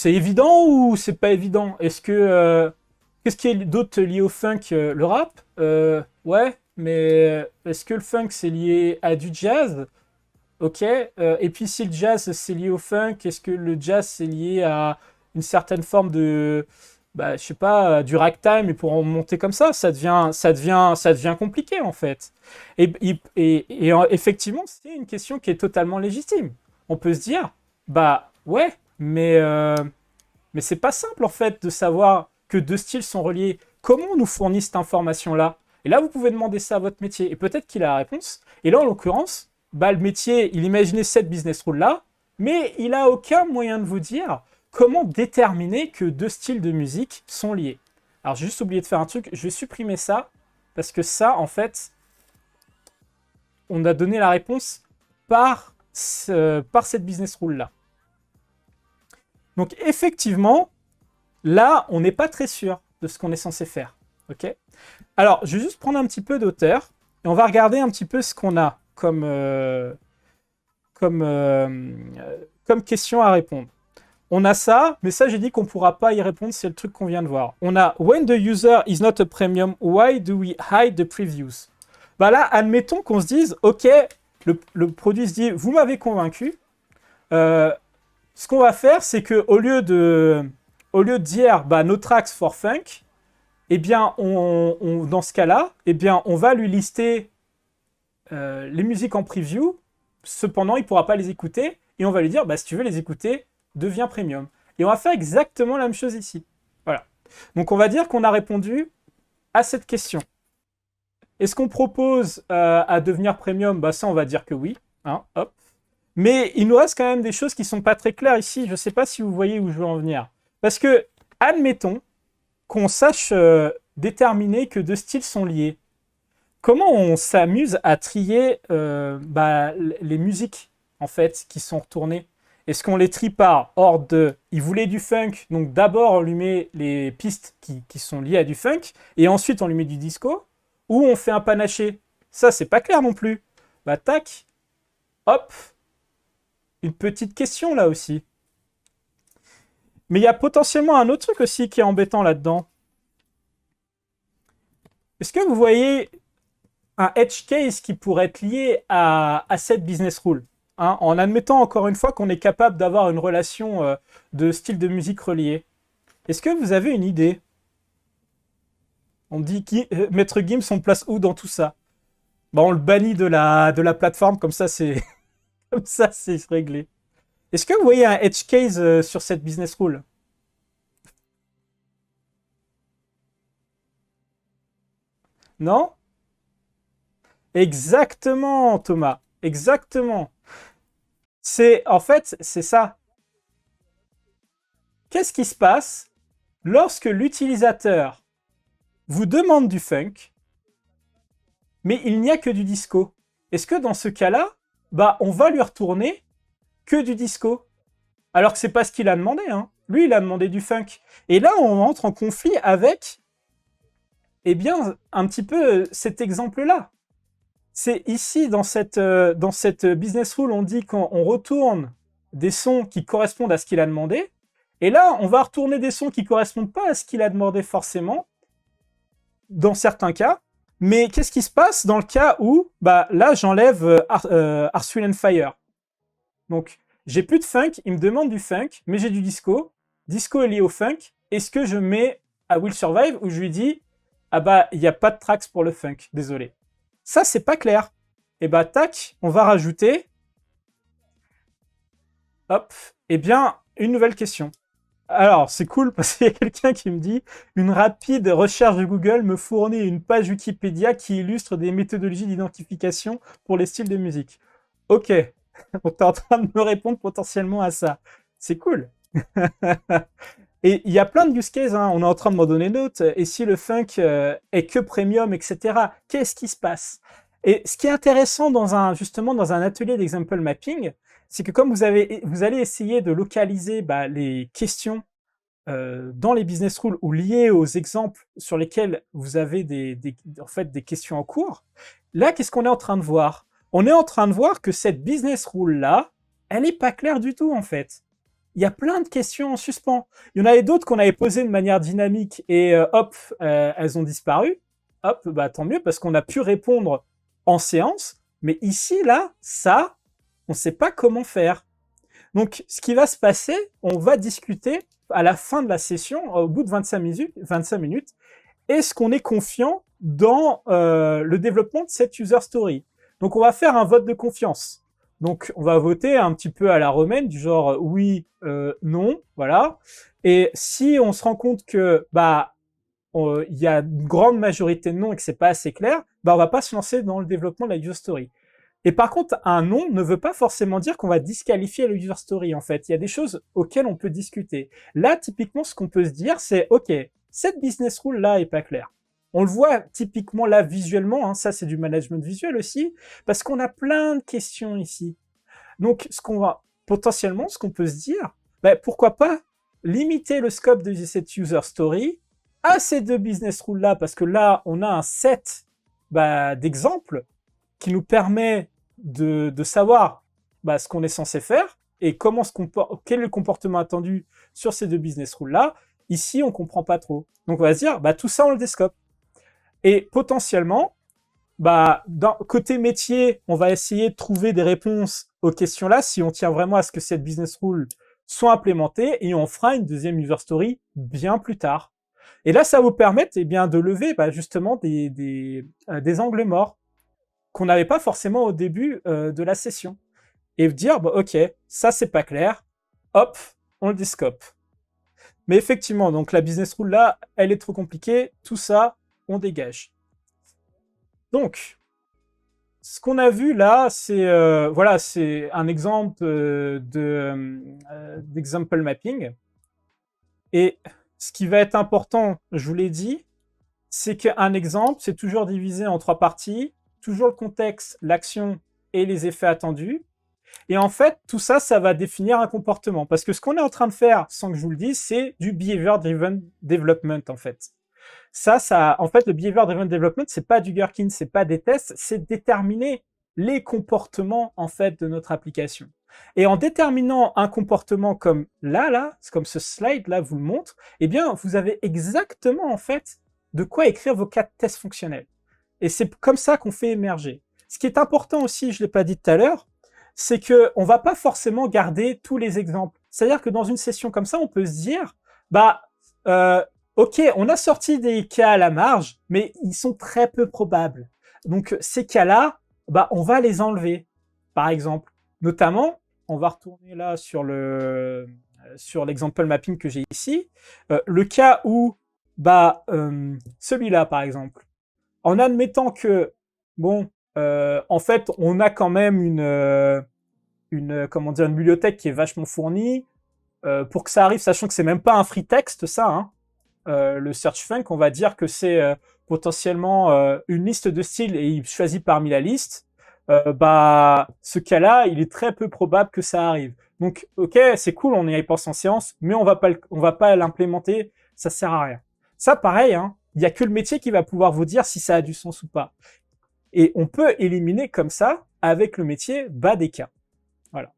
évident ou c'est pas évident? Est-ce que qu'est-ce qui est d'autre lié au funk? Le rap? Ouais, mais est-ce que le funk c'est lié à du jazz? Ok. Et puis si le jazz c'est lié au funk, est-ce que le jazz c'est lié à une certaine forme de, je sais pas, du ragtime et pour en monter comme ça devient compliqué en fait. Effectivement, c'est une question qui est totalement légitime. On peut se dire, ouais. Mais c'est pas simple en fait de savoir que deux styles sont reliés. Comment on nous fournit cette information-là? Et là, vous pouvez demander ça à votre métier et peut-être qu'il a la réponse. Et là, en l'occurrence, le métier, il imaginait cette business rule-là, mais il n'a aucun moyen de vous dire comment déterminer que deux styles de musique sont liés. Alors, j'ai juste oublié de faire un truc. Je vais supprimer ça parce que ça, en fait, on a donné la réponse par cette business rule-là. Donc effectivement, là, on n'est pas très sûr de ce qu'on est censé faire. Ok. Alors, je vais juste prendre un petit peu d'auteur et on va regarder un petit peu ce qu'on a comme question à répondre. On a ça, mais ça, j'ai dit qu'on ne pourra pas y répondre, c'est le truc qu'on vient de voir. On a « When the user is not a premium, why do we hide the previews ?» Là, admettons qu'on se dise « Ok, le produit se dit « Vous m'avez convaincu. Ce qu'on va faire, c'est qu'au lieu de dire no tracks for funk, eh bien, dans ce cas-là, eh bien, on va lui lister les musiques en preview. Cependant, il ne pourra pas les écouter. Et on va lui dire, si tu veux les écouter, deviens premium. Et on va faire exactement la même chose ici. Voilà. Donc, on va dire qu'on a répondu à cette question. Est-ce qu'on propose à devenir premium? Ça, on va dire que oui. Hein, hop. Mais il nous reste quand même des choses qui sont pas très claires ici. Je ne sais pas si vous voyez où je veux en venir. Parce que, admettons qu'on sache déterminer que deux styles sont liés. Comment on s'amuse à trier les musiques, en fait, qui sont retournées? Est-ce qu'on les trie par ordre de... Il voulait du funk, donc d'abord on lui met les pistes qui sont liées à du funk, et ensuite on lui met du disco, ou on fait un panaché? Ça, c'est pas clair non plus. Bah tac, hop, une petite question là aussi. Mais il y a potentiellement un autre truc aussi qui est embêtant là-dedans. Est-ce que vous voyez un edge case qui pourrait être lié à cette business rule, hein, en admettant encore une fois qu'on est capable d'avoir une relation de style de musique relié? Est-ce que vous avez une idée? On dit Maître Gims, on place où dans tout ça? Bah, on le bannit de la plateforme, comme ça c'est comme ça c'est réglé. Est-ce que vous voyez un edge case sur cette business rule? Non? Exactement, Thomas. Exactement. En fait, c'est ça. Qu'est-ce qui se passe lorsque l'utilisateur vous demande du funk, mais il n'y a que du disco? Est-ce que dans ce cas-là, bah, on va lui retourner que du disco? Alors que c'est pas ce qu'il a demandé, hein. Lui, il a demandé du funk. Et là, on entre en conflit avec, eh bien, un petit peu cet exemple-là. C'est ici, dans cette business rule, on dit qu'on retourne des sons qui correspondent à ce qu'il a demandé. Et là, on va retourner des sons qui ne correspondent pas à ce qu'il a demandé forcément, dans certains cas. Mais qu'est-ce qui se passe dans le cas où, bah, là, j'enlève Earth, Wind and Fire. Donc, j'ai plus de funk, il me demande du funk, mais j'ai du disco. Disco est lié au funk. Est-ce que je mets à Will Survive où je lui dis, ah bah, il n'y a pas de tracks pour le funk, désolé. Ça, c'est pas clair. Et bah, tac, on va rajouter, hop, eh bien, une nouvelle question. Alors, c'est cool parce qu'il y a quelqu'un qui me dit une rapide recherche de Google me fournit une page Wikipédia qui illustre des méthodologies d'identification pour les styles de musique. Ok, donc tu es en train de me répondre potentiellement à ça. C'est cool. Et il y a plein de use cases, hein. On est en train de m'en donner note. Et si le funk est que premium, etc., qu'est-ce qui se passe? Et ce qui est intéressant justement dans un atelier d'example mapping, c'est que comme vous allez essayer de localiser les questions dans les business rules ou liées aux exemples sur lesquels vous avez en fait, des questions en cours, là, qu'est-ce qu'on est en train de voir? On est en train de voir que cette business rule-là, elle n'est pas claire du tout, en fait. Il y a plein de questions en suspens. Il y en avait d'autres qu'on avait posées de manière dynamique et hop, elles ont disparu. Hop, bah tant mieux parce qu'on a pu répondre en séance. Mais ici, là, ça, on ne sait pas comment faire. Donc, ce qui va se passer, on va discuter à la fin de la session, au bout de 25 minutes, est-ce qu'on est confiant dans le développement de cette user story? Donc, on va faire un vote de confiance. Donc, on va voter un petit peu à la romaine, du genre oui, non, voilà. Et si on se rend compte que il y a une grande majorité de non et que c'est pas assez clair, on va pas se lancer dans le développement de la user story. Et par contre, un non ne veut pas forcément dire qu'on va disqualifier le user story, en fait. Il y a des choses auxquelles on peut discuter. Là, typiquement, ce qu'on peut se dire, c'est, OK, cette business rule-là est pas claire. On le voit typiquement là visuellement, hein, ça c'est du management visuel aussi, parce qu'on a plein de questions ici. Donc, potentiellement, ce qu'on peut se dire, pourquoi pas limiter le scope de cette user story à ces deux business rules-là, parce que là, on a un set d'exemples qui nous permet de savoir ce qu'on est censé faire et quel est le comportement attendu sur ces deux business rules-là. Ici, on ne comprend pas trop. Donc, on va se dire, tout ça, on le descope. Et potentiellement, côté métier, on va essayer de trouver des réponses aux questions-là si on tient vraiment à ce que cette business rule soit implémentée et on fera une deuxième user story bien plus tard. Et là, ça va vous permettre de lever justement des angles morts qu'on n'avait pas forcément au début de la session. Et dire, ok, ça c'est pas clair, hop, on le descope. Mais effectivement, donc la business rule là, elle est trop compliquée, tout ça, on dégage. Donc, ce qu'on a vu là, c'est voilà, c'est un exemple d'example mapping. Et ce qui va être important, je vous l'ai dit, c'est qu'un exemple, c'est toujours divisé en 3 parties, toujours le contexte, l'action et les effets attendus. Et en fait, tout ça, ça va définir un comportement. Parce que ce qu'on est en train de faire, sans que je vous le dise, c'est du behavior-driven development, en fait. En fait, le behavior-driven development, c'est pas du Gherkin, c'est pas des tests, c'est déterminer les comportements, en fait, de notre application. Et en déterminant un comportement comme là, comme ce slide-là vous le montre, eh bien, vous avez exactement, en fait, de quoi écrire vos 4 tests fonctionnels. Et c'est comme ça qu'on fait émerger. Ce qui est important aussi, je ne l'ai pas dit tout à l'heure, c'est qu'on ne va pas forcément garder tous les exemples. C'est-à-dire que dans une session comme ça, on peut se dire, ok, on a sorti des cas à la marge, mais ils sont très peu probables. Donc ces cas-là, on va les enlever, par exemple. Notamment, on va retourner là sur l'example mapping que j'ai ici. Le cas où, celui-là, par exemple, en admettant que, en fait, on a quand même une bibliothèque qui est vachement fournie pour que ça arrive, sachant que c'est même pas un free text, ça. Hein. Le search func, on va dire que c'est potentiellement une liste de styles et il choisit parmi la liste. Ce cas-là, il est très peu probable que ça arrive. Donc, ok, c'est cool, on y pense en séance, mais on va pas l'implémenter, ça sert à rien. Ça, pareil, hein, il y a que le métier qui va pouvoir vous dire si ça a du sens ou pas. Et on peut éliminer comme ça, avec le métier, des cas. Voilà.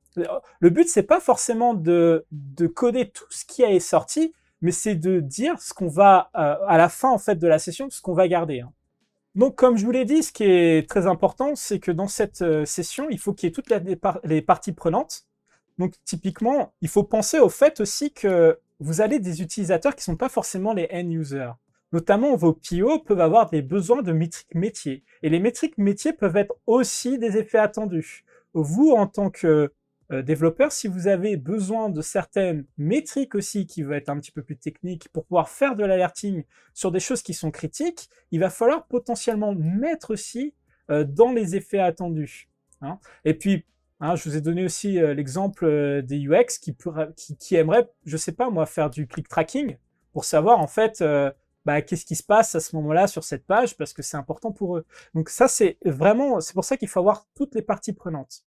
Le but, c'est pas forcément de coder tout ce qui est sorti, mais c'est de dire ce qu'on va, à la fin en fait de la session, ce qu'on va garder. Hein. Donc, comme je vous l'ai dit, ce qui est très important, c'est que dans cette session, il faut qu'il y ait toutes les parties prenantes. Donc, typiquement, il faut penser au fait aussi que vous avez des utilisateurs qui ne sont pas forcément les end-users. Notamment, vos PO peuvent avoir des besoins de métriques métiers. Et les métriques métiers peuvent être aussi des effets attendus. Vous, en tant que développeur, si vous avez besoin de certaines métriques aussi qui vont être un petit peu plus techniques pour pouvoir faire de l'alerting sur des choses qui sont critiques, il va falloir potentiellement mettre aussi dans les effets attendus. Hein. Et puis, je vous ai donné aussi l'exemple des UX qui aimeraient, je sais pas moi, faire du click tracking pour savoir en fait qu'est-ce qui se passe à ce moment-là sur cette page parce que c'est important pour eux. Donc ça, c'est pour ça qu'il faut avoir toutes les parties prenantes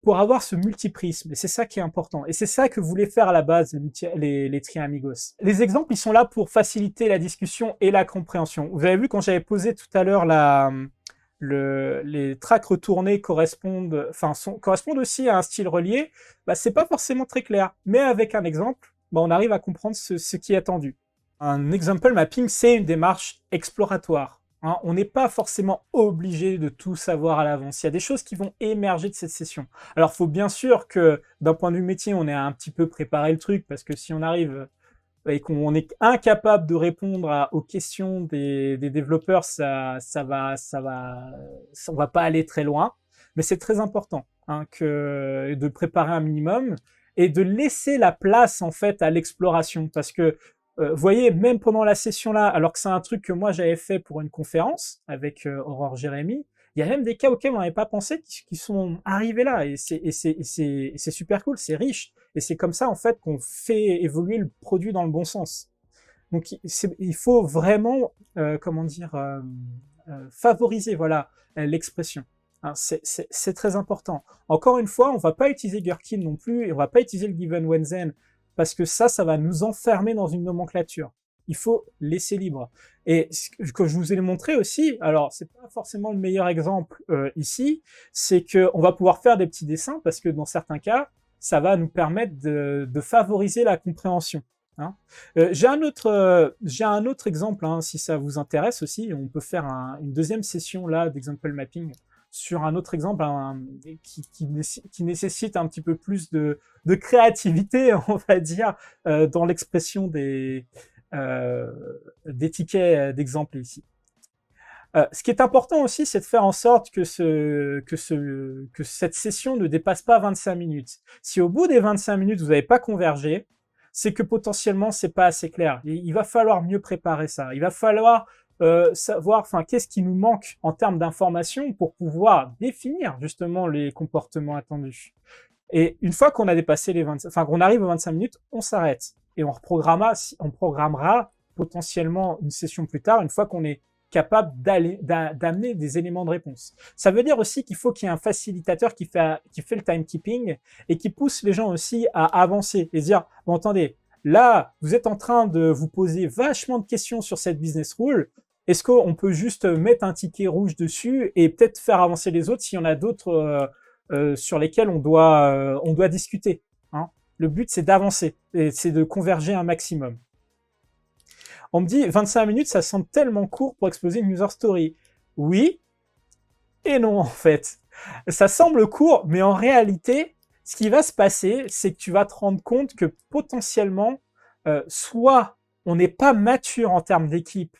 pour avoir ce multiprisme. Et c'est ça qui est important. Et c'est ça que voulaient faire à la base les Triamigos. Les exemples, ils sont là pour faciliter la discussion et la compréhension. Vous avez vu quand j'avais posé tout à l'heure les tracks retournés correspondent aussi à un style relié, c'est pas forcément très clair. Mais avec un exemple, on arrive à comprendre ce qui est attendu. Un example mapping, c'est une démarche exploratoire. Hein, on n'est pas forcément obligé de tout savoir à l'avance. Il y a des choses qui vont émerger de cette session. Alors, il faut bien sûr que, d'un point de vue métier, on ait un petit peu préparé le truc, parce que si on arrive et qu'on est incapable de répondre aux questions des développeurs, on va pas aller très loin. Mais c'est très important de préparer un minimum et de laisser la place en fait à l'exploration, parce que vous voyez, même pendant la session là, alors que c'est un truc que moi j'avais fait pour une conférence avec Aurore Jérémy, il y a même des cas auxquels on n'avait pas pensé qui sont arrivés là, et c'est super cool, c'est riche, et c'est comme ça en fait qu'on fait évoluer le produit dans le bon sens. Donc il faut vraiment, favoriser l'expression. Hein, c'est très important. Encore une fois, on va pas utiliser Gherkin non plus, et on va pas utiliser le Given When Then, parce que ça va nous enfermer dans une nomenclature. Il faut laisser libre. Et ce que je vous ai montré aussi, alors c'est pas forcément le meilleur exemple ici, c'est qu'on va pouvoir faire des petits dessins, parce que dans certains cas, ça va nous permettre de favoriser la compréhension. Hein. J'ai un autre exemple, hein, si ça vous intéresse aussi. On peut faire une deuxième session là d'example mapping sur un autre exemple qui nécessite un petit peu plus de créativité, on va dire, dans l'expression des tickets d'exemple ici. Ce qui est important aussi, c'est de faire en sorte que cette session ne dépasse pas 25 minutes. Si au bout des 25 minutes, vous n'avez pas convergé, c'est que potentiellement, c'est pas assez clair. Il va falloir mieux préparer ça. Il va falloir savoir, enfin, qu'est-ce qui nous manque en termes d'informations pour pouvoir définir justement les comportements attendus. Et une fois qu'on a dépassé les 25, enfin, qu'on arrive aux 25 minutes, on s'arrête et on programmera potentiellement une session plus tard, une fois qu'on est capable d'amener des éléments de réponse. Ça veut dire aussi qu'il faut qu'il y ait un facilitateur qui fait le timekeeping et qui pousse les gens aussi à avancer et dire, bon, attendez, là, vous êtes en train de vous poser vachement de questions sur cette business rule. Est-ce qu'on peut juste mettre un ticket rouge dessus et peut-être faire avancer les autres s'il y en a d'autres sur lesquels on doit discuter, hein. Le but, c'est d'avancer et c'est de converger un maximum. On me dit 25 minutes, ça semble tellement court pour exposer une user story. Oui et non, en fait. Ça semble court, mais en réalité, ce qui va se passer, c'est que tu vas te rendre compte que potentiellement, soit on n'est pas mature en termes d'équipe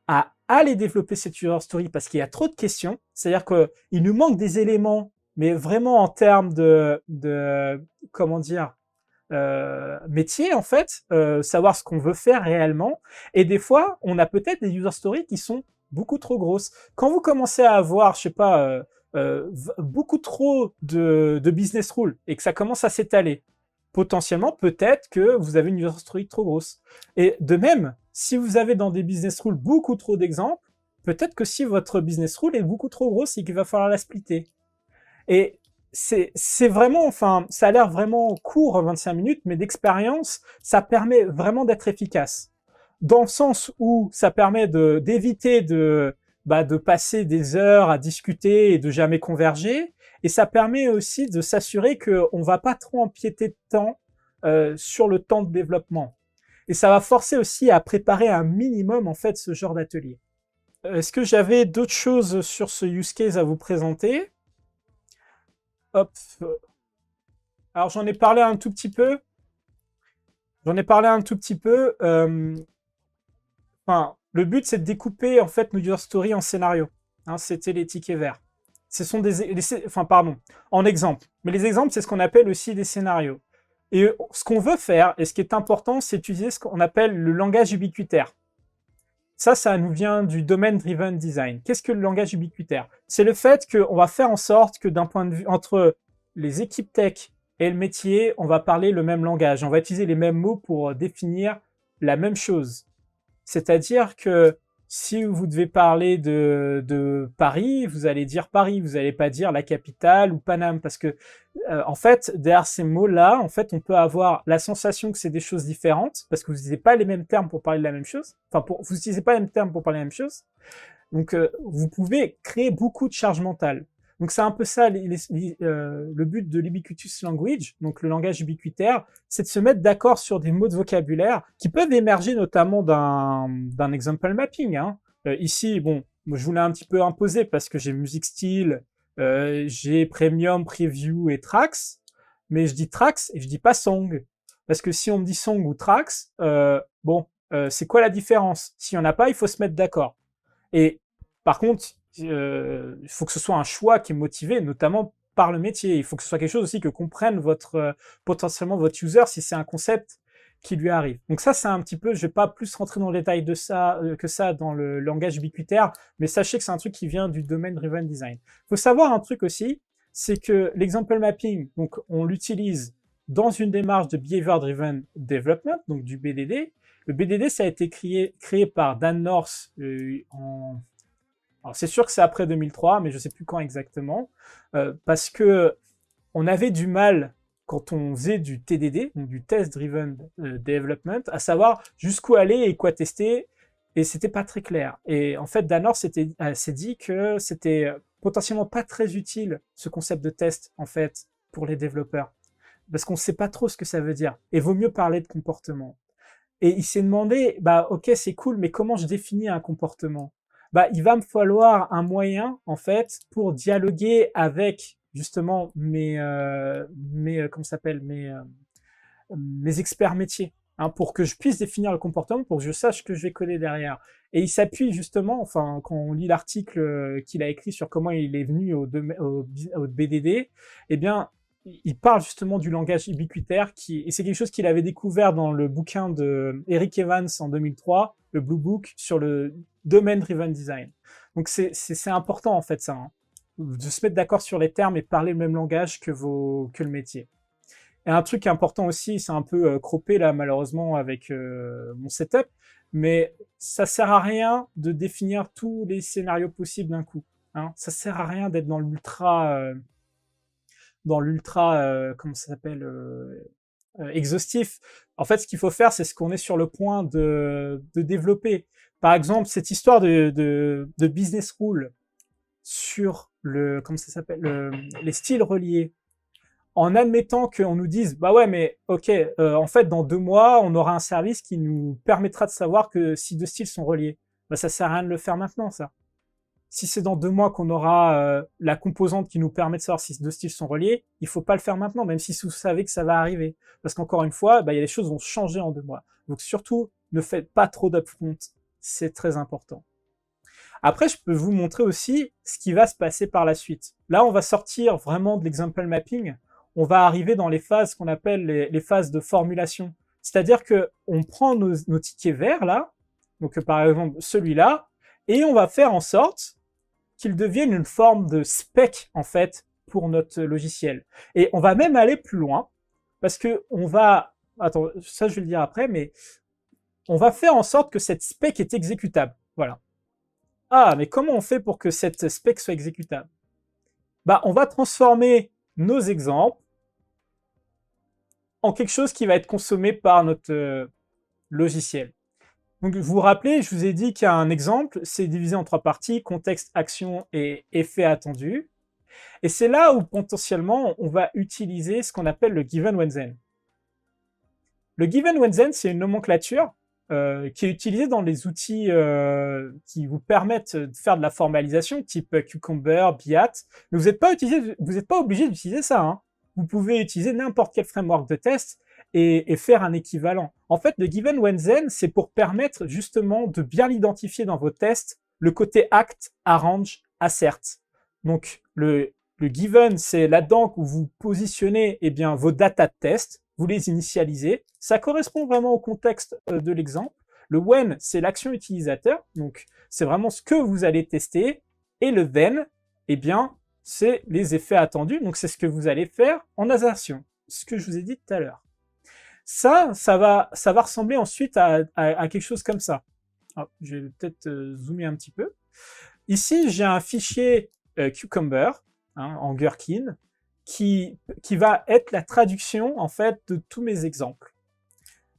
à aller développer cette user story parce qu'il y a trop de questions, c'est-à-dire qu'il nous manque des éléments, mais vraiment en termes de comment dire, métier en fait, savoir ce qu'on veut faire réellement. Et des fois, on a peut-être des user stories qui sont beaucoup trop grosses. Quand vous commencez à avoir, je sais pas, beaucoup trop de business rules et que ça commence à s'étaler, potentiellement, peut-être que vous avez une user story trop grosse. Et de même, si vous avez dans des business rules beaucoup trop d'exemples, peut-être que si votre business rule est beaucoup trop grosse et qu'il va falloir la splitter. Et c'est vraiment, enfin, ça a l'air vraiment court, 25 minutes, mais d'expérience, ça permet vraiment d'être efficace. Dans le sens où ça permet d'éviter de passer des heures à discuter et de jamais converger. Et ça permet aussi de s'assurer qu'on va pas trop empiéter de temps sur le temps de développement. Et ça va forcer aussi à préparer un minimum, en fait, ce genre d'atelier. Est-ce que j'avais d'autres choses sur ce use case à vous présenter? Hop. Alors, j'en ai parlé un tout petit peu. Enfin, le but, c'est de découper en fait nos user stories en scénarios. Hein, c'était les tickets verts. Ce sont en exemple. Mais les exemples, c'est ce qu'on appelle aussi des scénarios. Et ce qu'on veut faire, et ce qui est important, c'est d'utiliser ce qu'on appelle le langage ubiquitaire. Ça nous vient du domain driven design. Qu'est-ce que le langage ubiquitaire? C'est le fait qu'on va faire en sorte que d'un point de vue entre les équipes tech et le métier, on va parler le même langage. On va utiliser les mêmes mots pour définir la même chose. C'est-à-dire que si vous devez parler de Paris, vous allez dire Paris, vous n'allez pas dire la capitale ou Paname, parce que en fait, derrière ces mots-là, en fait, on peut avoir la sensation que c'est des choses différentes, parce que vous n'utilisez pas les mêmes termes pour parler de la même chose. Enfin, vous n'utilisez pas les mêmes termes pour parler de la même chose. Donc, vous pouvez créer beaucoup de charge mentale. Donc, c'est un peu ça le but de l'ubiquitous language, donc le langage ubiquitaire, c'est de se mettre d'accord sur des mots de vocabulaire qui peuvent émerger notamment d'un example mapping. Hein. Ici, bon, moi, je voulais un petit peu imposer parce que j'ai music style, j'ai premium, preview et tracks, mais je dis tracks et je dis pas song. Parce que si on me dit song ou tracks, c'est quoi la différence? S'il y en a pas, il faut se mettre d'accord. Et par contre, il faut que ce soit un choix qui est motivé, notamment par le métier. Il faut que ce soit quelque chose aussi que comprenne potentiellement votre user si c'est un concept qui lui arrive. Donc ça, c'est un petit peu, je vais pas plus rentrer dans le détail de ça que ça dans le langage ubiquitaire, mais sachez que c'est un truc qui vient du domaine driven design. Il faut savoir un truc aussi, c'est que l'example mapping, donc on l'utilise dans une démarche de behavior driven development, donc du BDD. Le BDD, ça a été créé par Dan North alors c'est sûr que c'est après 2003, mais je ne sais plus quand exactement, parce que on avait du mal quand on faisait du TDD, donc du Test Driven Development, à savoir jusqu'où aller et quoi tester, et c'était pas très clair. Et en fait, Danor s'est dit que c'était potentiellement pas très utile ce concept de test en fait pour les développeurs, parce qu'on sait pas trop ce que ça veut dire. Et vaut mieux parler de comportement. Et il s'est demandé, ok, c'est cool, mais comment je définis un comportement? Il va me falloir un moyen, en fait, pour dialoguer avec, justement, mes experts métiers, hein, pour que je puisse définir le comportement, pour que je sache ce que je vais coder derrière. Et il s'appuie, justement, enfin, quand on lit l'article qu'il a écrit sur comment il est venu au BDD, eh bien, il parle justement du langage ubiquitaire et c'est quelque chose qu'il avait découvert dans le bouquin de Eric Evans en 2003, le Blue Book sur le Domain Driven Design. Donc c'est important en fait ça, hein, de se mettre d'accord sur les termes et parler le même langage que le métier. Et un truc important aussi, c'est un peu croppé là malheureusement avec mon setup, mais ça sert à rien de définir tous les scénarios possibles d'un coup. Hein. Ça sert à rien d'être dans l'ultra, comment ça s'appelle, exhaustif. En fait, ce qu'il faut faire, c'est ce qu'on est sur le point de développer. Par exemple, cette histoire de business rule sur le, comment ça s'appelle, les styles reliés. En admettant qu'on nous dise, bah ouais, mais ok, en fait, dans 2 mois, on aura un service qui nous permettra de savoir que si 2 styles sont reliés. Bah, ça sert à rien de le faire maintenant, ça. Si c'est dans 2 mois qu'on aura la composante qui nous permet de savoir si 2 styles sont reliés, il faut pas le faire maintenant, même si vous savez que ça va arriver. Parce qu'encore une fois, bah, y a les choses vont changer en 2 mois. Donc surtout, ne faites pas trop d'upfront. C'est très important. Après, je peux vous montrer aussi ce qui va se passer par la suite. Là, on va sortir vraiment de l'example mapping. On va arriver dans les phases qu'on appelle les phases de formulation. C'est-à-dire que on prend nos tickets verts là, donc par exemple celui-là, et on va faire en sorte qu'il devienne une forme de spec en fait pour notre logiciel. Et on va même aller plus loin parce que on va, attends, ça je vais le dire après, mais on va faire en sorte que cette spec est exécutable. Voilà. Ah, mais comment on fait pour que cette spec soit exécutable? Bah, on va transformer nos exemples en quelque chose qui va être consommé par notre logiciel. Donc, vous vous rappelez, je vous ai dit qu'il y a un exemple, c'est divisé en 3 parties, contexte, action et effet attendu. Et c'est là où potentiellement on va utiliser ce qu'on appelle le given when then. Le given when then, c'est une nomenclature qui est utilisée dans les outils qui vous permettent de faire de la formalisation, type Cucumber, Biat. Mais vous n'êtes pas obligé d'utiliser ça. Hein. Vous pouvez utiliser n'importe quel framework de test et faire un équivalent. En fait, le given when then, c'est pour permettre justement de bien l'identifier dans vos tests, le côté act, arrange, assert. Donc, le given, c'est là-dedans où vous positionnez eh bien, vos data de test, vous les initialisez. Ça correspond vraiment au contexte de l'exemple. Le when, c'est l'action utilisateur, donc c'est vraiment ce que vous allez tester. Et le then, eh bien, c'est les effets attendus, donc c'est ce que vous allez faire en assertion, ce que je vous ai dit tout à l'heure. Ça va ressembler ensuite à quelque chose comme ça. Alors, je vais peut-être zoomer un petit peu. Ici, j'ai un fichier Cucumber, hein, en Gherkin, qui va être la traduction en fait de tous mes exemples.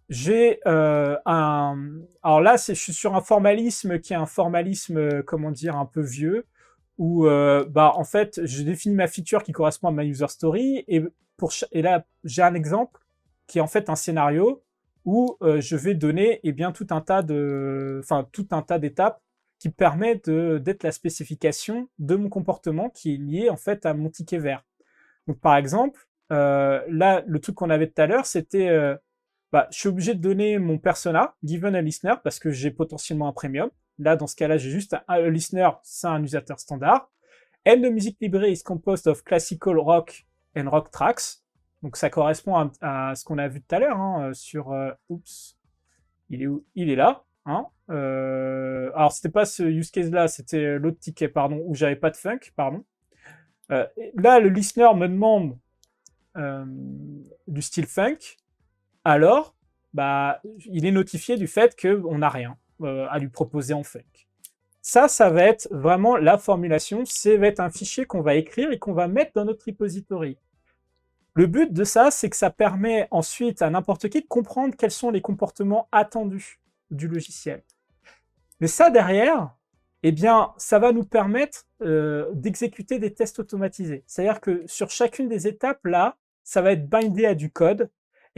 J'ai alors là, je suis sur un formalisme qui est un formalisme, comment dire, un peu vieux, où en fait, je définis ma feature qui correspond à ma user story, et là, j'ai un exemple qui est en fait un scénario où je vais donner bien tout un tas d'étapes qui permet d'être la spécification de mon comportement qui est lié en fait à mon ticket vert. Donc par exemple, là, le truc qu'on avait tout à l'heure, c'était je suis obligé de donner mon persona, given a listener, parce que j'ai potentiellement un premium. Là, dans ce cas-là, j'ai juste un listener, c'est un utilisateur standard. And the music library is composed of classical rock and rock tracks. Donc ça correspond à ce qu'on a vu tout à l'heure hein, sur... oups, il est où? Il est là. Hein. Alors c'était pas ce use case-là, c'était l'autre ticket, pardon, où j'avais pas de funk, pardon. Là, le listener me demande du style funk. Alors, il est notifié du fait qu'on n'a rien à lui proposer en funk. Ça va être vraiment la formulation. Ça va être un fichier qu'on va écrire et qu'on va mettre dans notre repository. Le but de ça, c'est que ça permet ensuite à n'importe qui de comprendre quels sont les comportements attendus du logiciel. Mais ça, derrière, eh bien, ça va nous permettre d'exécuter des tests automatisés. C'est-à-dire que sur chacune des étapes, là, ça va être bindé à du code.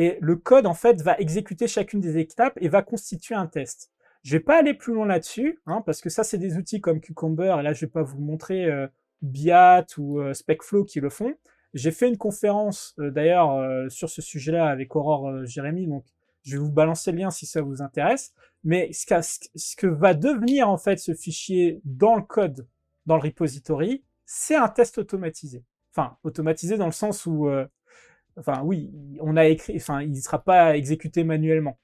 Et le code, en fait, va exécuter chacune des étapes et va constituer un test. Je ne vais pas aller plus loin là-dessus, hein, parce que ça, c'est des outils comme Cucumber, et là, je ne vais pas vous montrer Biat ou SpecFlow qui le font. J'ai fait une conférence, d'ailleurs, sur ce sujet-là avec Aurore Jérémy, donc je vais vous balancer le lien si ça vous intéresse. Mais ce que va devenir, en fait, ce fichier dans le code, dans le repository, c'est un test automatisé. Enfin, automatisé dans le sens où... oui, on a écrit, il ne sera pas exécuté manuellement.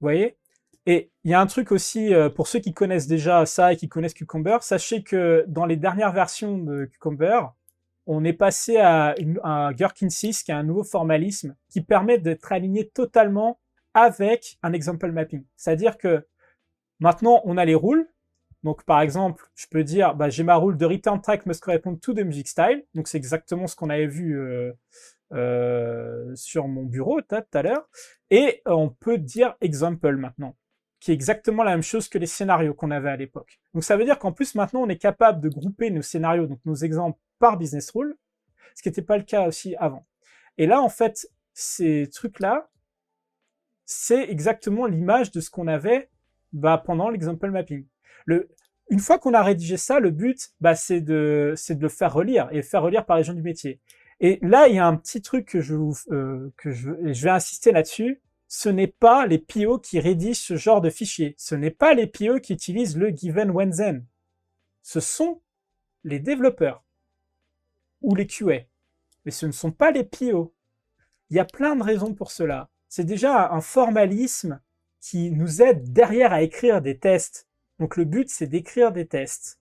Vous voyez? Et il y a un truc aussi, pour ceux qui connaissent déjà ça et qui connaissent Cucumber, sachez que dans les dernières versions de Cucumber, on est passé à un Gherkin 6, qui est un nouveau formalisme qui permet d'être aligné totalement avec un example mapping. C'est-à-dire que maintenant, on a les rules. Donc, par exemple, je peux dire, bah, j'ai ma rule de return track must correspond to the music style. Donc, c'est exactement ce qu'on avait vu sur mon bureau tout à l'heure. Et on peut dire example maintenant, qui est exactement la même chose que les scénarios qu'on avait à l'époque. Donc, ça veut dire qu'en plus, maintenant, on est capable de grouper nos scénarios, donc nos exemples, par business rule, ce qui n'était pas le cas aussi avant. Et là, en fait, ces trucs-là, c'est exactement l'image de ce qu'on avait pendant l'example mapping. Une fois qu'on a rédigé ça, le but, c'est de le faire relire, et faire relire par les gens du métier. Et là, il y a un petit truc que je vais insister là-dessus. Ce n'est pas les PO qui rédigent ce genre de fichier. Ce n'est pas les PO qui utilisent le given when then. Ce sont les développeurs ou les QA. Mais ce ne sont pas les PO. Il y a plein de raisons pour cela. C'est déjà un formalisme qui nous aide derrière à écrire des tests. Donc le but, c'est d'écrire des tests.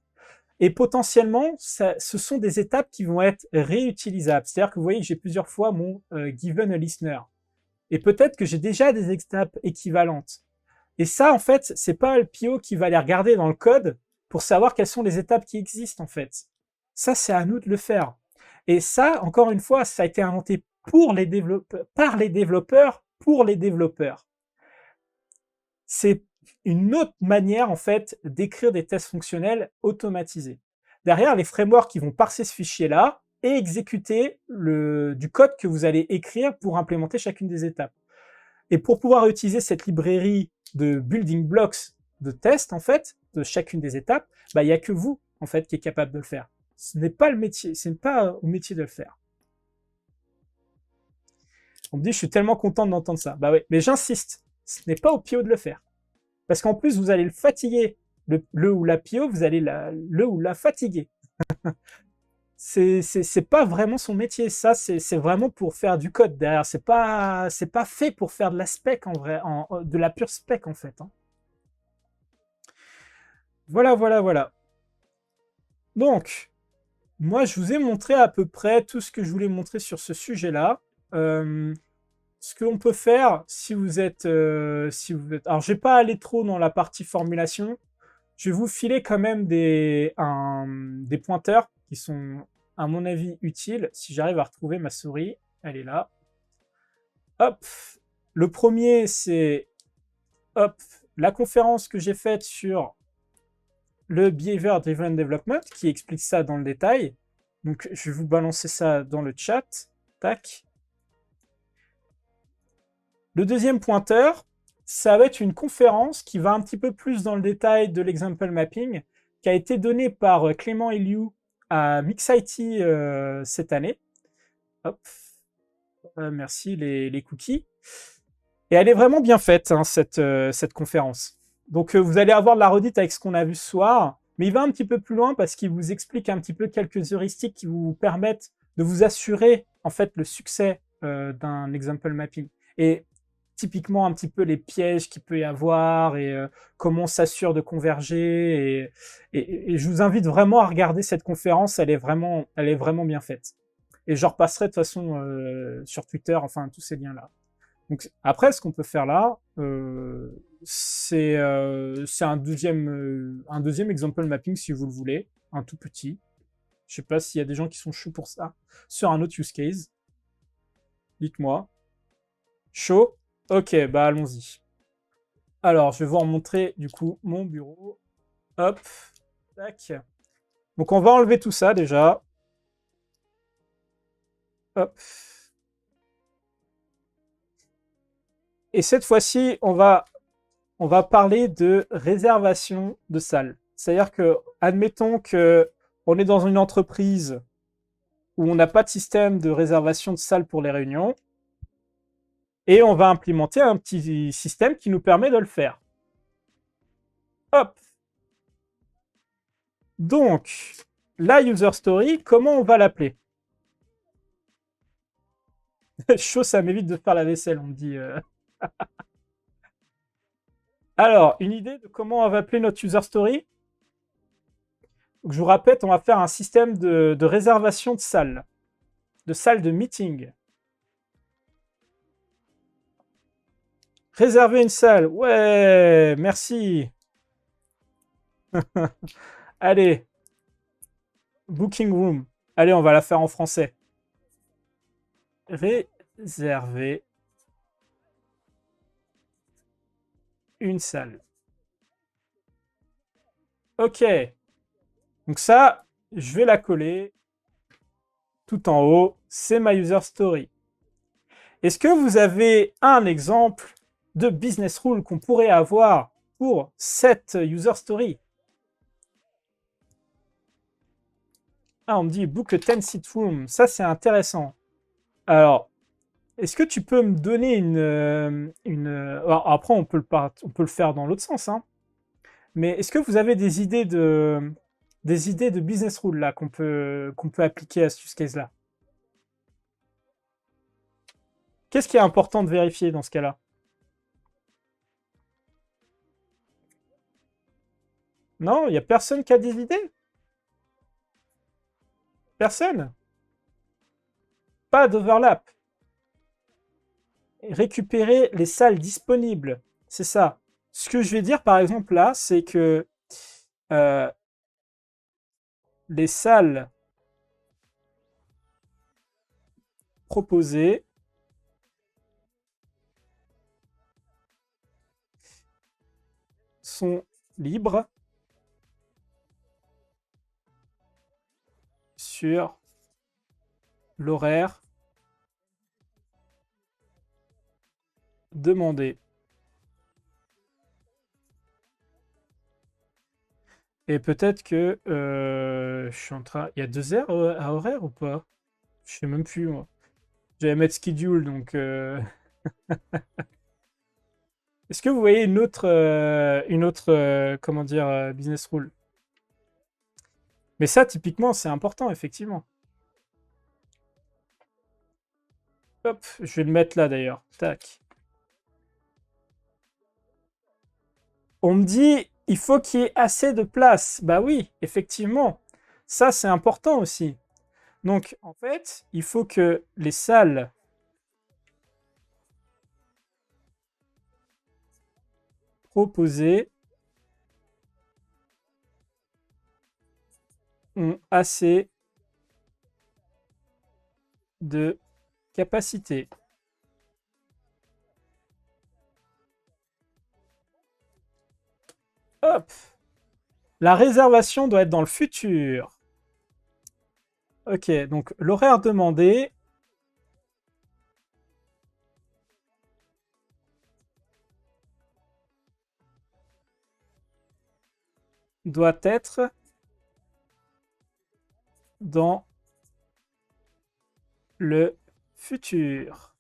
Et potentiellement, ce sont des étapes qui vont être réutilisables. C'est-à-dire que vous voyez que j'ai plusieurs fois mon given a listener. Et peut-être que j'ai déjà des étapes équivalentes. Et ça, en fait, c'est pas le PO qui va aller regarder dans le code pour savoir quelles sont les étapes qui existent, en fait. Ça, c'est à nous de le faire. Et ça, encore une fois, ça a été inventé pour les développeurs, par les développeurs, pour les développeurs. C'est une autre manière, en fait, d'écrire des tests fonctionnels automatisés. Derrière, les frameworks qui vont parser ce fichier-là et exécuter du code que vous allez écrire pour implémenter chacune des étapes. Et pour pouvoir utiliser cette librairie de building blocks de test, en fait, de chacune des étapes, il n'y a que vous, en fait, qui est capable de le faire. Ce n'est pas le métier, ce n'est pas au métier de le faire. On me dit, je suis tellement content d'entendre ça. Bah oui, mais j'insiste, ce n'est pas au PO de le faire. Parce qu'en plus, vous allez le fatiguer. Le ou la PO, vous allez le ou la fatiguer. C'est pas vraiment son métier. Ça, c'est vraiment pour faire du code derrière. C'est pas fait pour faire de la spec en vrai, de la pure spec en fait. Hein. Voilà, voilà, voilà. Donc, moi, je vous ai montré à peu près tout ce que je voulais montrer sur ce sujet-là. Ce qu'on peut faire, si vous êtes... Alors, je vais pas aller trop dans la partie formulation. Je vais vous filer quand même des pointeurs qui sont, à mon avis, utiles. Si j'arrive à retrouver ma souris, elle est là. Hop. Le premier, c'est la conférence que j'ai faite sur le Behavior Driven Development, qui explique ça dans le détail. Donc, je vais vous balancer ça dans le chat. Tac. Le deuxième pointeur, ça va être une conférence qui va un petit peu plus dans le détail de l'example mapping, qui a été donnée par Clément Eliou à MixIT cette année. Hop. Merci les cookies. Et elle est vraiment bien faite, hein, cette conférence. Donc vous allez avoir de la redite avec ce qu'on a vu ce soir, mais il va un petit peu plus loin parce qu'il vous explique un petit peu quelques heuristiques qui vous permettent de vous assurer en fait le succès d'un example mapping. Et typiquement un petit peu les pièges qu'il peut y avoir et comment on s'assure de converger. Et je vous invite vraiment à regarder cette conférence, elle est vraiment bien faite. Et je repasserai de toute façon sur Twitter, enfin tous ces liens-là. Donc après, ce qu'on peut faire là, c'est un deuxième example mapping si vous le voulez, un tout petit. Je sais pas s'il y a des gens qui sont chauds pour ça, sur un autre use case. Dites-moi. Chaud? Ok, bah allons-y. Alors, je vais vous remontrer du coup mon bureau. Hop, tac. Donc on va enlever tout ça déjà. Hop. Et cette fois-ci, on va parler de réservation de salles. C'est-à-dire que, admettons que on est dans une entreprise où on n'a pas de système de réservation de salles pour les réunions, et on va implémenter un petit système qui nous permet de le faire. Hop. Donc, la user story, comment on va l'appeler? Chaud, ça m'évite de faire la vaisselle, on me dit. Alors, une idée de comment on va appeler notre user story? Donc, je vous répète, on va faire un système de réservation de salles de meeting. Réserver une salle, ouais, merci. Allez, booking room. Allez, on va la faire en français. Réserver une salle. Ok. Donc ça, je vais la coller tout en haut. C'est ma user story. Est-ce que vous avez un exemple de business rule qu'on pourrait avoir pour cette user story? Ah, on me dit book a 10-seat room. Ça, c'est intéressant. Alors, est-ce que tu peux me donner alors, après, on peut le faire dans l'autre sens, hein. Mais est-ce que vous avez des idées de business rule là qu'on peut appliquer à ce use case là? Qu'est-ce qui est important de vérifier dans ce cas-là? Non, il n'y a personne qui a des idées? Personne? Pas d'overlap. Récupérer les salles disponibles. C'est ça. Ce que je vais dire par exemple là, c'est que euh, les salles proposées sont libres sur l'horaire demandé. Et peut-être que je suis en train. Il y a 2 heures à horaire ou pas? Je sais même plus, moi. J'allais mettre schedule, donc. Est-ce que vous voyez une autre comment dire, business rule? Mais ça, typiquement, c'est important, effectivement. Hop, je vais le mettre là d'ailleurs. Tac. On me dit, il faut qu'il y ait assez de place. Bah oui, effectivement. Ça, c'est important aussi. Donc, en fait, il faut que les salles proposées ont assez de capacité. Hop. La réservation doit être dans le futur. Ok, donc l'horaire demandé doit être dans le futur.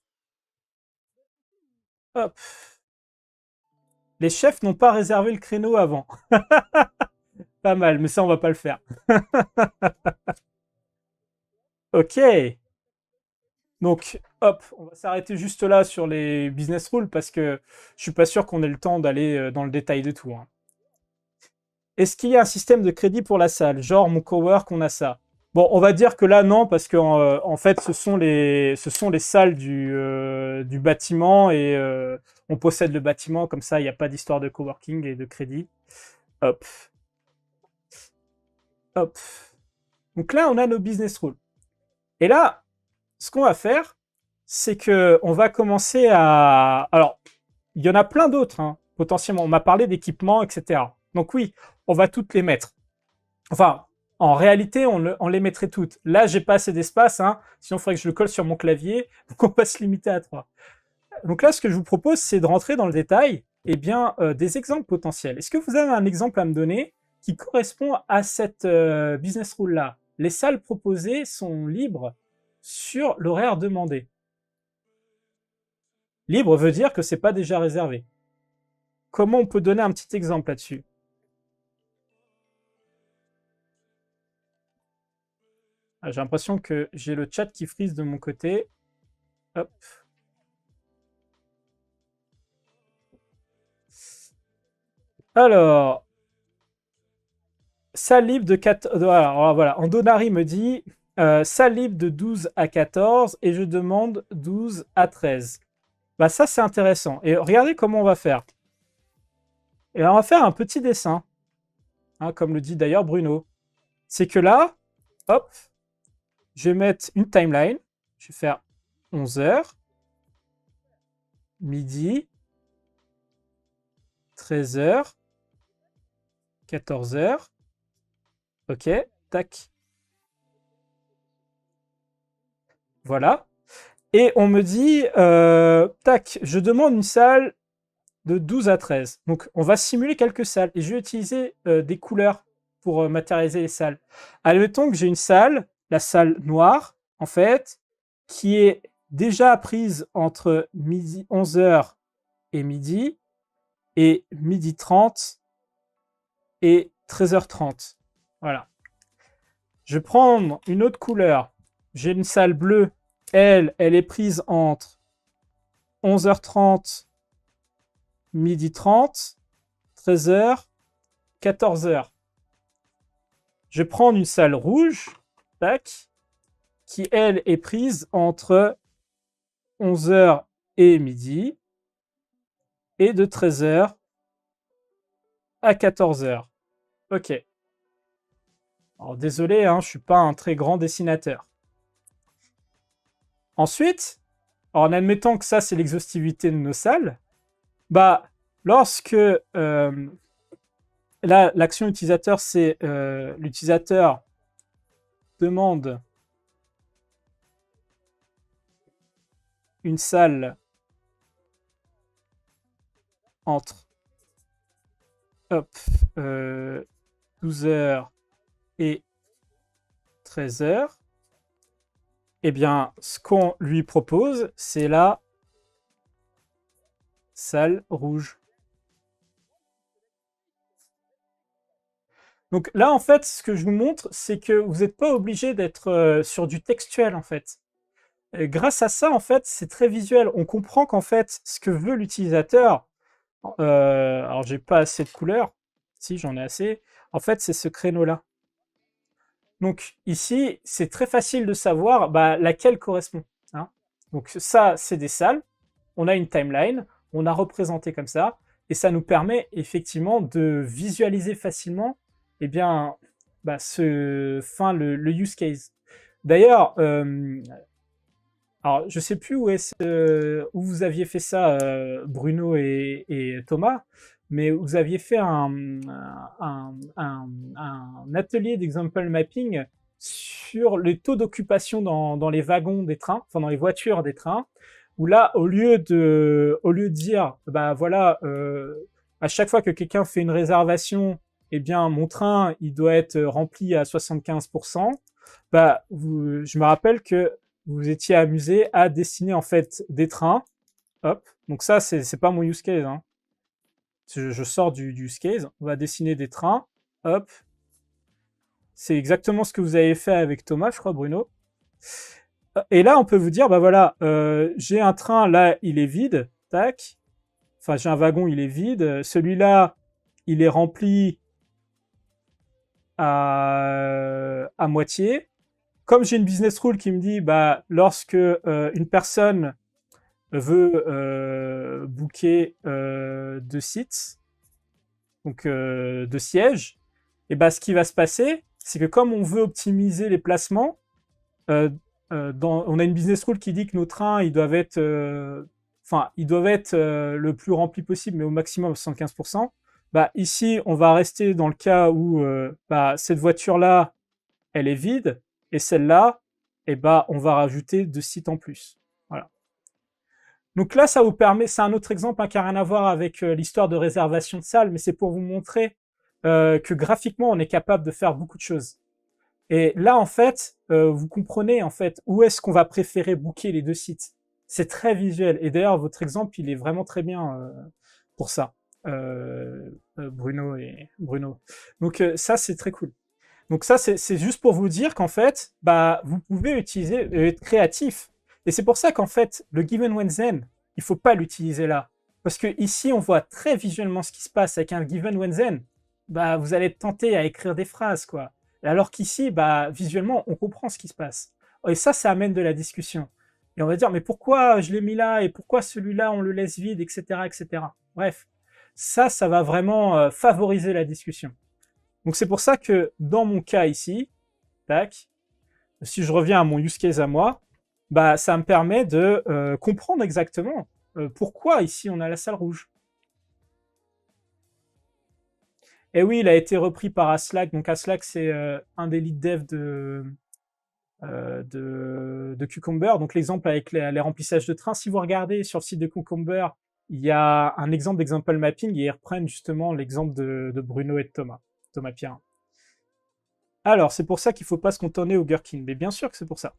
Hop. Les chefs n'ont pas réservé le créneau avant. Pas mal, mais ça, on va pas le faire. Ok. Donc, hop, on va s'arrêter juste là sur les business rules parce que je suis pas sûr qu'on ait le temps d'aller dans le détail de tout, hein. Est-ce qu'il y a un système de crédit pour la salle? Genre, mon cowork, on a ça. Bon, on va dire que là, non, parce qu'en fait, ce sont les salles du bâtiment et on possède le bâtiment, comme ça, il n'y a pas d'histoire de coworking et de crédit. Hop, hop. Donc là, on a nos business rules. Et là, ce qu'on va faire, c'est que on va commencer à. Alors, il y en a plein d'autres, hein, potentiellement. On m'a parlé d'équipements, etc. Donc oui, on va toutes les mettre. Enfin, en réalité, on les mettrait toutes. Là, j'ai pas assez d'espace, hein, sinon il faudrait que je le colle sur mon clavier. Donc on va se limiter à 3. Donc là, ce que je vous propose, c'est de rentrer dans le détail des exemples potentiels. Est-ce que vous avez un exemple à me donner qui correspond à cette business rule-là? Les salles proposées sont libres sur l'horaire demandé. Libre veut dire que c'est pas déjà réservé. Comment on peut donner un petit exemple là-dessus? Ah, j'ai l'impression que j'ai le chat qui frise de mon côté. Hop. Alors, salle libre de 14... Voilà. Andonari me dit salle libre de 12 à 14 et je demande 12 à 13. Bah ça, c'est intéressant. Et regardez comment on va faire. Et on va faire un petit dessin, hein, comme le dit d'ailleurs Bruno. C'est que là, hop, je vais mettre une timeline. Je vais faire 11h, midi, 13h, 14h. Ok, tac. Voilà. Et on me dit, tac, je demande une salle de 12 à 13. Donc, on va simuler quelques salles. Et je vais utiliser des couleurs pour matérialiser les salles. Admettons que j'ai une salle, la salle noire, en fait, qui est déjà prise entre midi 11h et midi 30 et 13h30. Voilà. Je vais prendre une autre couleur. J'ai une salle bleue. Elle est prise entre 11h30, midi 30, 13h, 14h. Je vais prendre une salle rouge, tac, qui, elle, est prise entre 11h et midi, et de 13h à 14h. Ok. Alors, désolé, hein, je ne suis pas un très grand dessinateur. Ensuite, en admettant que ça, c'est l'exhaustivité de nos salles, bah, lorsque là, l'action utilisateur, c'est l'utilisateur demande une salle entre 12h et 13h. Eh bien, ce qu'on lui propose, c'est la salle rouge. Donc là, en fait, ce que je vous montre, c'est que vous n'êtes pas obligé d'être sur du textuel, en fait. Et grâce à ça, en fait, c'est très visuel. On comprend qu'en fait, ce que veut l'utilisateur, alors j'ai pas assez de couleurs, si j'en ai assez, en fait, c'est ce créneau-là. Donc ici, c'est très facile de savoir laquelle correspond. Hein. Donc ça, c'est des salles. On a une timeline, on a représenté comme ça, et ça nous permet effectivement de visualiser facilement le use case. D'ailleurs, alors je sais plus où vous aviez fait ça, Bruno et Thomas, mais vous aviez fait un atelier d'example mapping sur les taux d'occupation dans les wagons des trains, enfin dans les voitures des trains, où là, au lieu de dire, à chaque fois que quelqu'un fait une réservation, eh bien, mon train, il doit être rempli à 75%, je me rappelle que vous étiez amusé à dessiner en fait des trains. Hop, donc ça, c'est pas mon use case. Hein. Je sors du use case. On va dessiner des trains. Hop. C'est exactement ce que vous avez fait avec Thomas, je crois, Bruno. Et là, on peut vous dire, j'ai un train, là, il est vide. Tac. Enfin, j'ai un wagon, il est vide. Celui-là, il est rempli à moitié. Comme j'ai une business rule qui me dit, lorsque une personne veut booker 2 sites, donc 2 sièges, et ce qui va se passer, c'est que comme on veut optimiser les placements, on a une business rule qui dit que nos trains, ils doivent être, le plus remplis possible, mais au maximum 75%. Ici, on va rester dans le cas où cette voiture-là, elle est vide, et celle-là, on va rajouter 2 sites en plus. Voilà. Donc là, ça vous permet, c'est un autre exemple qui n'a rien à voir avec l'histoire de réservation de salles, mais c'est pour vous montrer que graphiquement, on est capable de faire beaucoup de choses. Et là, en fait, vous comprenez en fait où est-ce qu'on va préférer booker les 2 sites. C'est très visuel. Et d'ailleurs, votre exemple, il est vraiment très bien pour ça, Bruno. Donc ça, c'est très cool. Donc ça, c'est juste pour vous dire qu'en fait, vous pouvez utiliser, être créatif. Et c'est pour ça qu'en fait, le given when then, il faut pas l'utiliser là. Parce que ici, on voit très visuellement ce qui se passe avec un given when then. Bah, vous allez être tenté à écrire des phrases, quoi. Alors qu'ici, bah, visuellement, on comprend ce qui se passe. Et ça amène de la discussion. Et on va dire, mais pourquoi je l'ai mis là et pourquoi celui-là, on le laisse vide, etc., etc. Bref, ça va vraiment favoriser la discussion. Donc c'est pour ça que dans mon cas ici, tac, si je reviens à mon use case à moi, bah, ça me permet de comprendre exactement pourquoi ici on a la salle rouge. Et oui, il a été repris par Aslak. Donc Aslak, c'est un des lead dev de Cucumber. Donc l'exemple avec les remplissages de trains. Si vous regardez sur le site de Cucumber, il y a un exemple d'example mapping et ils reprennent justement l'exemple de Bruno et de Thomas Pierre. Alors, c'est pour ça qu'il ne faut pas se cantonner au Gherkin. Mais bien sûr que c'est pour ça.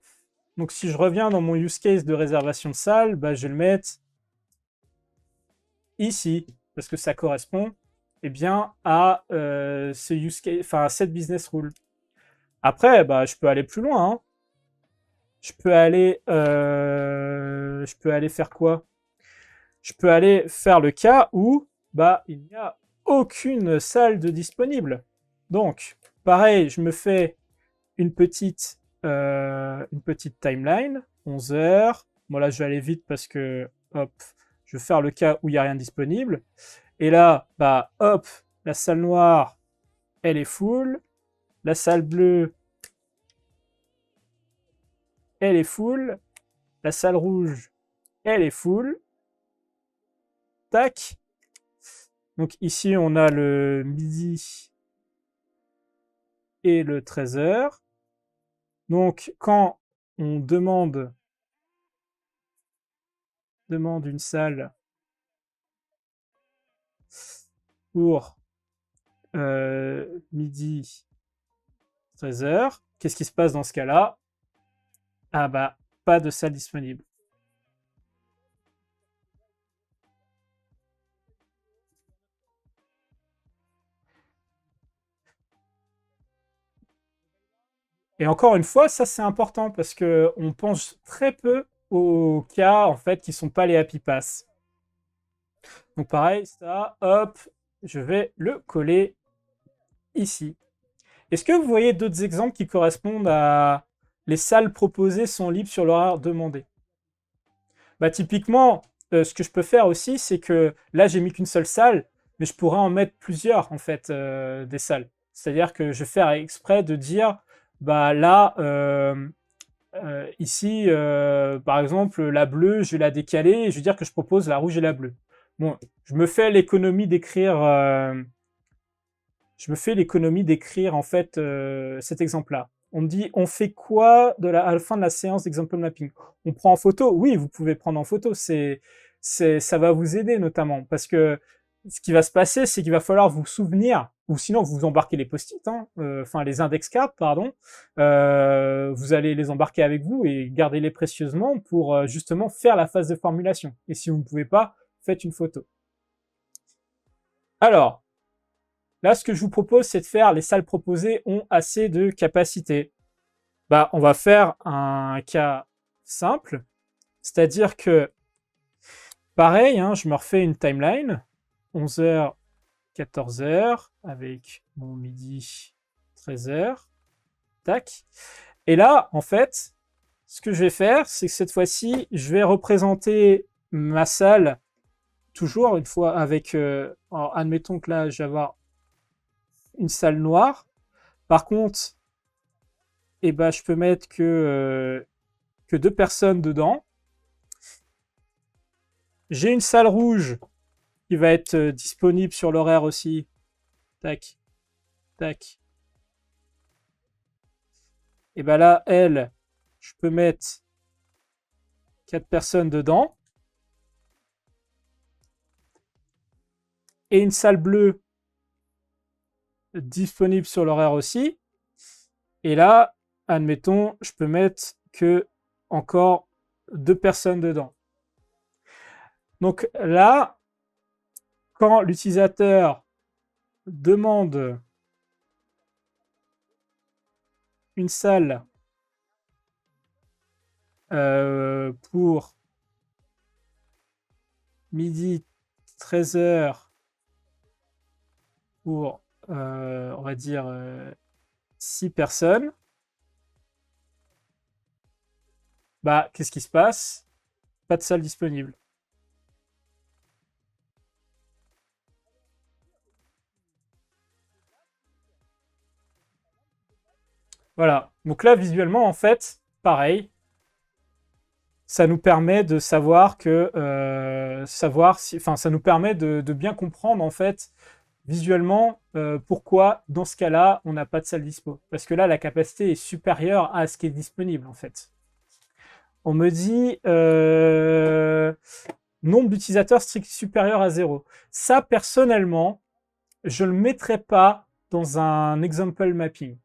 Donc si je reviens dans mon use case de réservation de salle, bah, je vais le mettre ici, parce que ça correspond eh bien, à ce use case, enfin, à cette business rule. Après, bah, je peux aller plus loin. Hein. Je peux aller faire quoi? Je peux aller faire le cas où bah, il n'y a aucune salle de disponible. Donc, pareil, je me fais une petite timeline, 11 heures. Bon, là, je vais aller vite parce que, hop, je vais faire le cas où il n'y a rien disponible. Et là, bah, hop, la salle noire, elle est full. La salle bleue, elle est full. La salle rouge, elle est full. Tac. Donc ici, on a le midi et le 13h. Donc, quand on demande une salle pour midi 13h, qu'est-ce qui se passe dans ce cas-là? Ah bah, pas de salle disponible. Et encore une fois, ça c'est important parce que on pense très peu aux cas en fait qui sont pas les happy pass. Donc pareil, ça, hop, je vais le coller ici. Est-ce que vous voyez d'autres exemples qui correspondent à les salles proposées sont libres sur l'horaire demandé? Bah typiquement, ce que je peux faire aussi, c'est que là j'ai mis qu'une seule salle, mais je pourrais en mettre plusieurs en fait des salles. C'est-à-dire que je vais faire exprès de dire, bah là, ici, par exemple, la bleue, je vais la décaler et je vais dire que je propose la rouge et la bleue. Bon, je me fais l'économie d'écrire en fait cet exemple-là. On me dit, on fait quoi à la fin de la séance d'example mapping? On prend en photo? Oui, vous pouvez prendre en photo. Ça va vous aider notamment parce que ce qui va se passer, c'est qu'il va falloir vous souvenir, ou sinon vous embarquez les post-it, hein, les index cards, pardon. Vous allez les embarquer avec vous et gardez-les précieusement pour justement faire la phase de formulation. Et si vous ne pouvez pas, faites une photo. Alors, là, ce que je vous propose, c'est de faire les salles proposées ont assez de capacité. Bah, on va faire un cas simple, c'est-à-dire que, pareil, hein, je me refais une timeline, 11h, 14h, avec mon midi, 13h, tac. Et là, en fait, ce que je vais faire, c'est que cette fois-ci, je vais représenter ma salle, toujours une fois avec, alors, admettons que là, je vais avoir une salle noire. Par contre, eh ben, je peux mettre que 2 personnes dedans. J'ai une salle rouge qui va être disponible sur l'horaire aussi. Tac, tac. Et ben là, elle, je peux mettre 4 personnes dedans. Et une salle bleue disponible sur l'horaire aussi. Et là, admettons, je peux mettre que encore 2 personnes dedans. Donc là, quand l'utilisateur demande une salle pour midi 13 heures pour, on va dire, 6 personnes. Bah, qu'est-ce qui se passe? Pas de salle disponible. Voilà. Donc là, visuellement, en fait, pareil, ça nous permet de savoir que, enfin, ça nous permet de bien comprendre, en fait, visuellement, pourquoi, dans ce cas-là, on n'a pas de salle dispo. Parce que là, la capacité est supérieure à ce qui est disponible, en fait. On me dit nombre d'utilisateurs strict supérieur à 0. Ça, personnellement, je ne le mettrai pas dans un example mapping.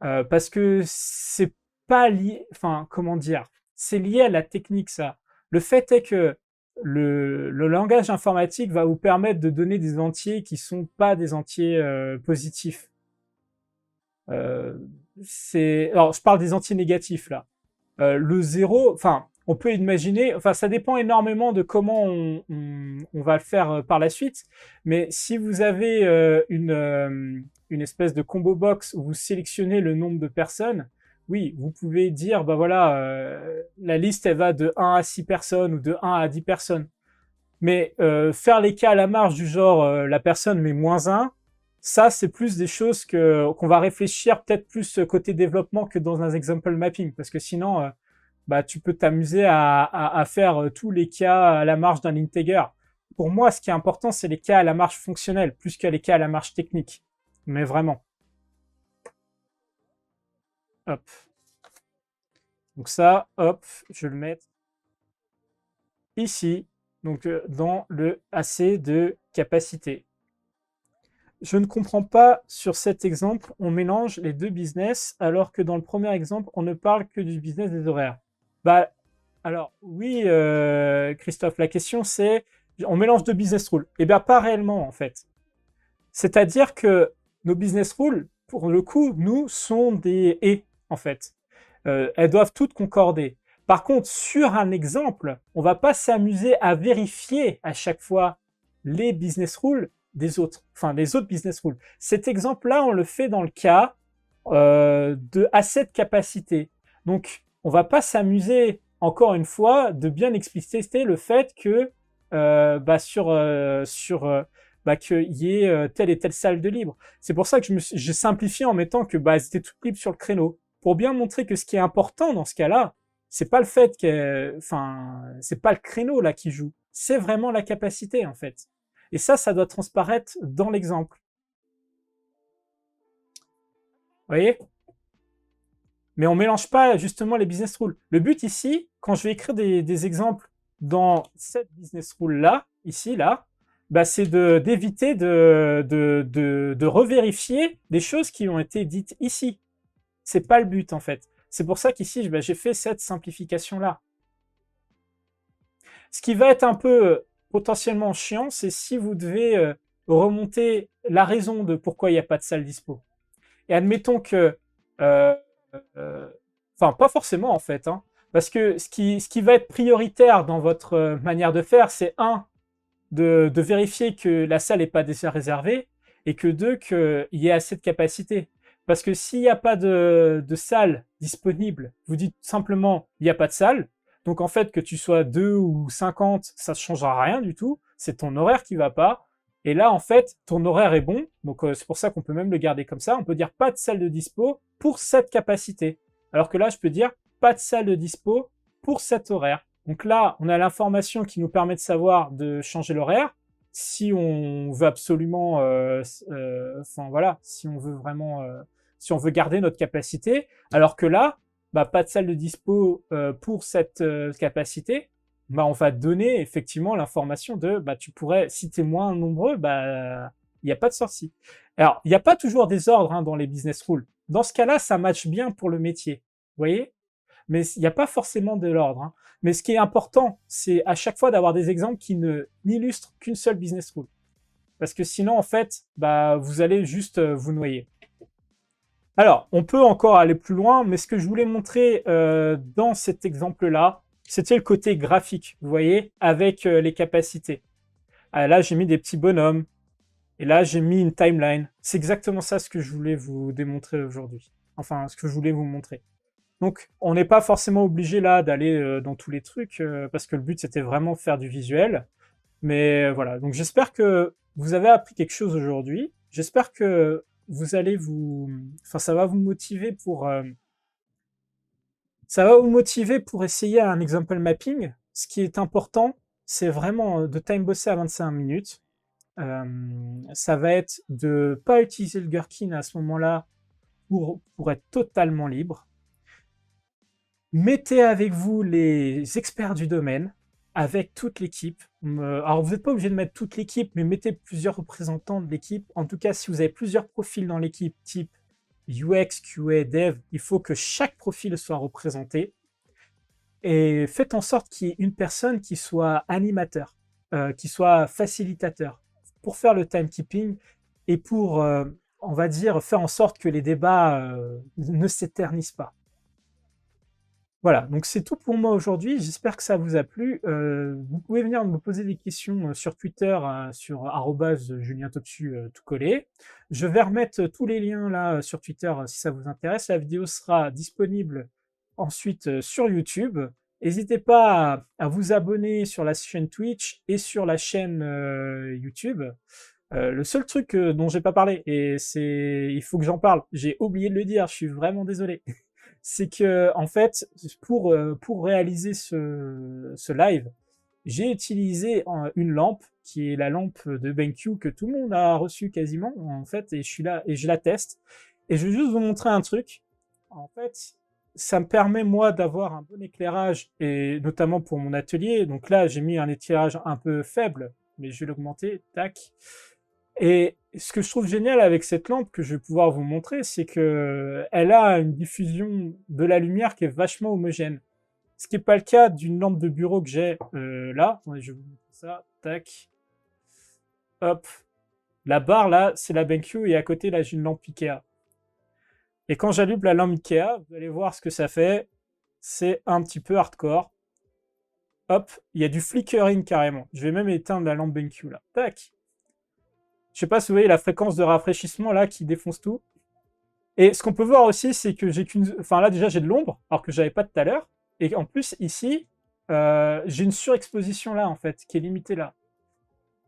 Parce que c'est pas lié, enfin, comment dire, c'est lié à la technique, ça. Le fait est que le langage informatique va vous permettre de donner des entiers qui sont pas des entiers positifs. Alors, je parle des entiers négatifs, là. Le 0, enfin, on peut imaginer, enfin, ça dépend énormément de comment on va le faire par la suite, mais si vous avez une espèce de combo box où vous sélectionnez le nombre de personnes, oui, vous pouvez dire, bah voilà, la liste, elle va de 1 à 6 personnes ou de 1 à 10 personnes. Mais faire les cas à la marge du genre, la personne met -1, ça, c'est plus des choses qu'on va réfléchir peut-être plus côté développement que dans un example mapping, parce que sinon, bah, tu peux t'amuser à faire tous les cas à la marge d'un integer. Pour moi, ce qui est important, c'est les cas à la marge fonctionnelle, plus que les cas à la marge technique. Mais vraiment. Hop. Donc ça, hop, je vais le mettre ici, donc dans le AC de capacité. Je ne comprends pas sur cet exemple, on mélange les deux business, alors que dans le premier exemple, on ne parle que du business des horaires. Bah, alors oui, Christophe, la question c'est, on mélange deux business rules. Eh bien, pas réellement en fait. C'est-à-dire que nos business rules, pour le coup, nous, sont des et en fait. Elles doivent toutes concorder. Par contre, sur un exemple, on va pas s'amuser à vérifier à chaque fois les business rules des autres, enfin des autres business rules. Cet exemple-là, on le fait dans le cas de asset capacité. Donc, on va pas s'amuser encore une fois de bien expliciter le fait que qu'il y ait telle et telle salle de libre. C'est pour ça que j'ai simplifié en mettant que elles étaient toutes libres sur le créneau, pour bien montrer que ce qui est important dans ce cas-là, c'est pas le fait que, enfin, c'est pas le créneau là qui joue, c'est vraiment la capacité en fait. Et ça doit transparaître dans l'exemple. Vous voyez? Mais on mélange pas justement les business rules. Le but ici, quand je vais écrire des exemples dans cette business rule là, ici, là, bah, c'est d'éviter de revérifier des choses qui ont été dites ici. C'est pas le but en fait. C'est pour ça qu'ici, j'ai fait cette simplification-là. Ce qui va être un peu potentiellement chiant, c'est si vous devez remonter la raison de pourquoi il n'y a pas de salle dispo. Et admettons que... Enfin, pas forcément en fait. Hein, parce que ce qui va être prioritaire dans votre manière de faire, c'est de vérifier que la salle n'est pas déjà réservée, et que deux, qu'il y ait assez de capacité. Parce que s'il n'y a pas de salle disponible, vous dites simplement il n'y a pas de salle. Donc en fait, que tu sois 2 ou 50, ça ne changera rien du tout. C'est ton horaire qui va pas. Et là, en fait, ton horaire est bon. Donc c'est pour ça qu'on peut même le garder comme ça. On peut dire pas de salle de dispo pour cette capacité. Alors que là, je peux dire pas de salle de dispo pour cet horaire. Donc là, on a l'information qui nous permet de savoir de changer l'horaire. Si on veut absolument, enfin voilà, si on veut vraiment, si on veut garder notre capacité, alors que là, bah, pas de salle de dispo pour cette capacité, bah, on va donner effectivement l'information de, bah, tu pourrais, si tu es moins nombreux, bah, il n'y a pas de sortie. Alors, il n'y a pas toujours des ordres hein, dans les business rules. Dans ce cas-là, ça matche bien pour le métier. Vous voyez? Mais il n'y a pas forcément de l'ordre. Hein. Mais ce qui est important, c'est à chaque fois d'avoir des exemples qui ne n'illustrent qu'une seule business rule. Parce que sinon, en fait, bah, vous allez juste vous noyer. Alors, on peut encore aller plus loin, mais ce que je voulais montrer dans cet exemple-là, c'était le côté graphique, vous voyez, avec les capacités. Ah, là, j'ai mis des petits bonhommes. Et là, j'ai mis une timeline. C'est exactement ça ce que je voulais vous démontrer aujourd'hui. Enfin, ce que je voulais vous montrer. Donc, on n'est pas forcément obligé là d'aller dans tous les trucs, parce que le but c'était vraiment de faire du visuel. Mais voilà, donc j'espère que vous avez appris quelque chose aujourd'hui. J'espère que vous allez vous... Enfin, ça va vous motiver pour essayer un example mapping. Ce qui est important, c'est vraiment de time bosser à 25 minutes. Ça va être de pas utiliser le Gherkin à ce moment-là pour être totalement libre. Mettez avec vous les experts du domaine, avec toute l'équipe. Alors, vous n'êtes pas obligé de mettre toute l'équipe, mais mettez plusieurs représentants de l'équipe. En tout cas, si vous avez plusieurs profils dans l'équipe, type UX, QA, Dev, il faut que chaque profil soit représenté. Et faites en sorte qu'il y ait une personne qui soit animateur, qui soit facilitateur, pour faire le timekeeping et pour, on va dire, faire en sorte que les débats ne s'éternisent pas. Voilà, donc c'est tout pour moi aujourd'hui. J'espère que ça vous a plu. Vous pouvez venir me poser des questions sur Twitter, sur @JulienTopsu tout collé. Je vais remettre tous les liens là sur Twitter si ça vous intéresse. La vidéo sera disponible ensuite sur YouTube. N'hésitez pas à vous abonner sur la chaîne Twitch et sur la chaîne YouTube. Le seul truc dont j'ai pas parlé, et il faut que j'en parle, j'ai oublié de le dire, je suis vraiment désolé. C'est que en fait, pour réaliser ce live, j'ai utilisé une lampe qui est la lampe de BenQ que tout le monde a reçue quasiment en fait, et je suis là et je la teste. Et je vais juste vous montrer un truc. En fait, ça me permet moi d'avoir un bon éclairage et notamment pour mon atelier. Donc là, j'ai mis un éclairage un peu faible, mais je vais l'augmenter. Tac. Et ce que je trouve génial avec cette lampe que je vais pouvoir vous montrer, c'est que elle a une diffusion de la lumière qui est vachement homogène. Ce qui n'est pas le cas d'une lampe de bureau que j'ai là. Attendez, je vais vous montrer ça. Tac. Hop. La barre là, c'est la BenQ et à côté là, j'ai une lampe Ikea. Et quand j'allume la lampe Ikea, vous allez voir ce que ça fait. C'est un petit peu hardcore. Hop, il y a du flickering carrément. Je vais même éteindre la lampe BenQ là. Tac. Je sais pas si vous voyez la fréquence de rafraîchissement là qui défonce tout. Et ce qu'on peut voir aussi, c'est que j'ai qu'une... Enfin là déjà j'ai de l'ombre, alors que j'avais pas tout à l'heure. Et en plus ici, j'ai une surexposition là en fait, qui est limitée là.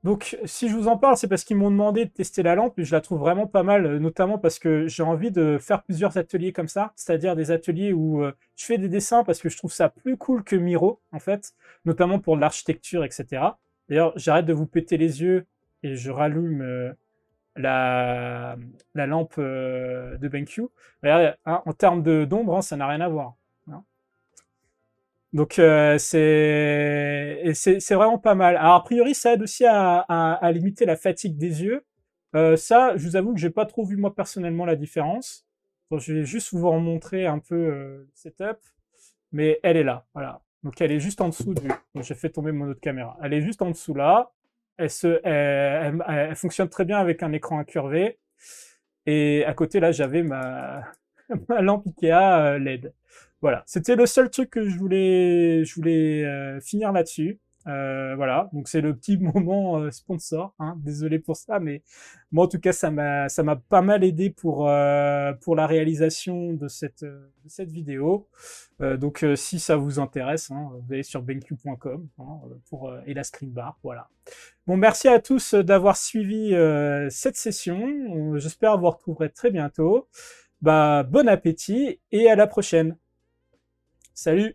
Donc si je vous en parle, c'est parce qu'ils m'ont demandé de tester la lampe et je la trouve vraiment pas mal, notamment parce que j'ai envie de faire plusieurs ateliers comme ça, c'est-à-dire des ateliers où je fais des dessins parce que je trouve ça plus cool que Miro en fait, notamment pour l'architecture, etc. D'ailleurs, j'arrête de vous péter les yeux et je rallume la lampe de BenQ. Regardez, hein, en termes d'ombre, hein, ça n'a rien à voir. Hein. Donc c'est vraiment pas mal. Alors a priori, ça aide aussi à limiter la fatigue des yeux. Ça, je vous avoue que j'ai pas trop vu moi personnellement la différence. Donc, je vais juste vous montrer un peu le setup. Mais elle est là, voilà. Donc elle est juste en dessous du... J'ai fait tomber mon autre caméra. Elle est juste en dessous là. Elle fonctionne très bien avec un écran incurvé. Et à côté, là, j'avais ma lampe Ikea LED. Voilà, c'était le seul truc que je voulais finir là-dessus. Voilà, donc c'est le petit moment sponsor. Hein. Désolé pour ça, mais moi, en tout cas, ça m'a pas mal aidé pour la réalisation de cette vidéo. Donc, si ça vous intéresse, hein, vous allez sur benq.com hein, et la screen bar. Voilà. Bon, merci à tous d'avoir suivi cette session. J'espère vous retrouverai très bientôt. Bah, bon appétit et à la prochaine. Salut!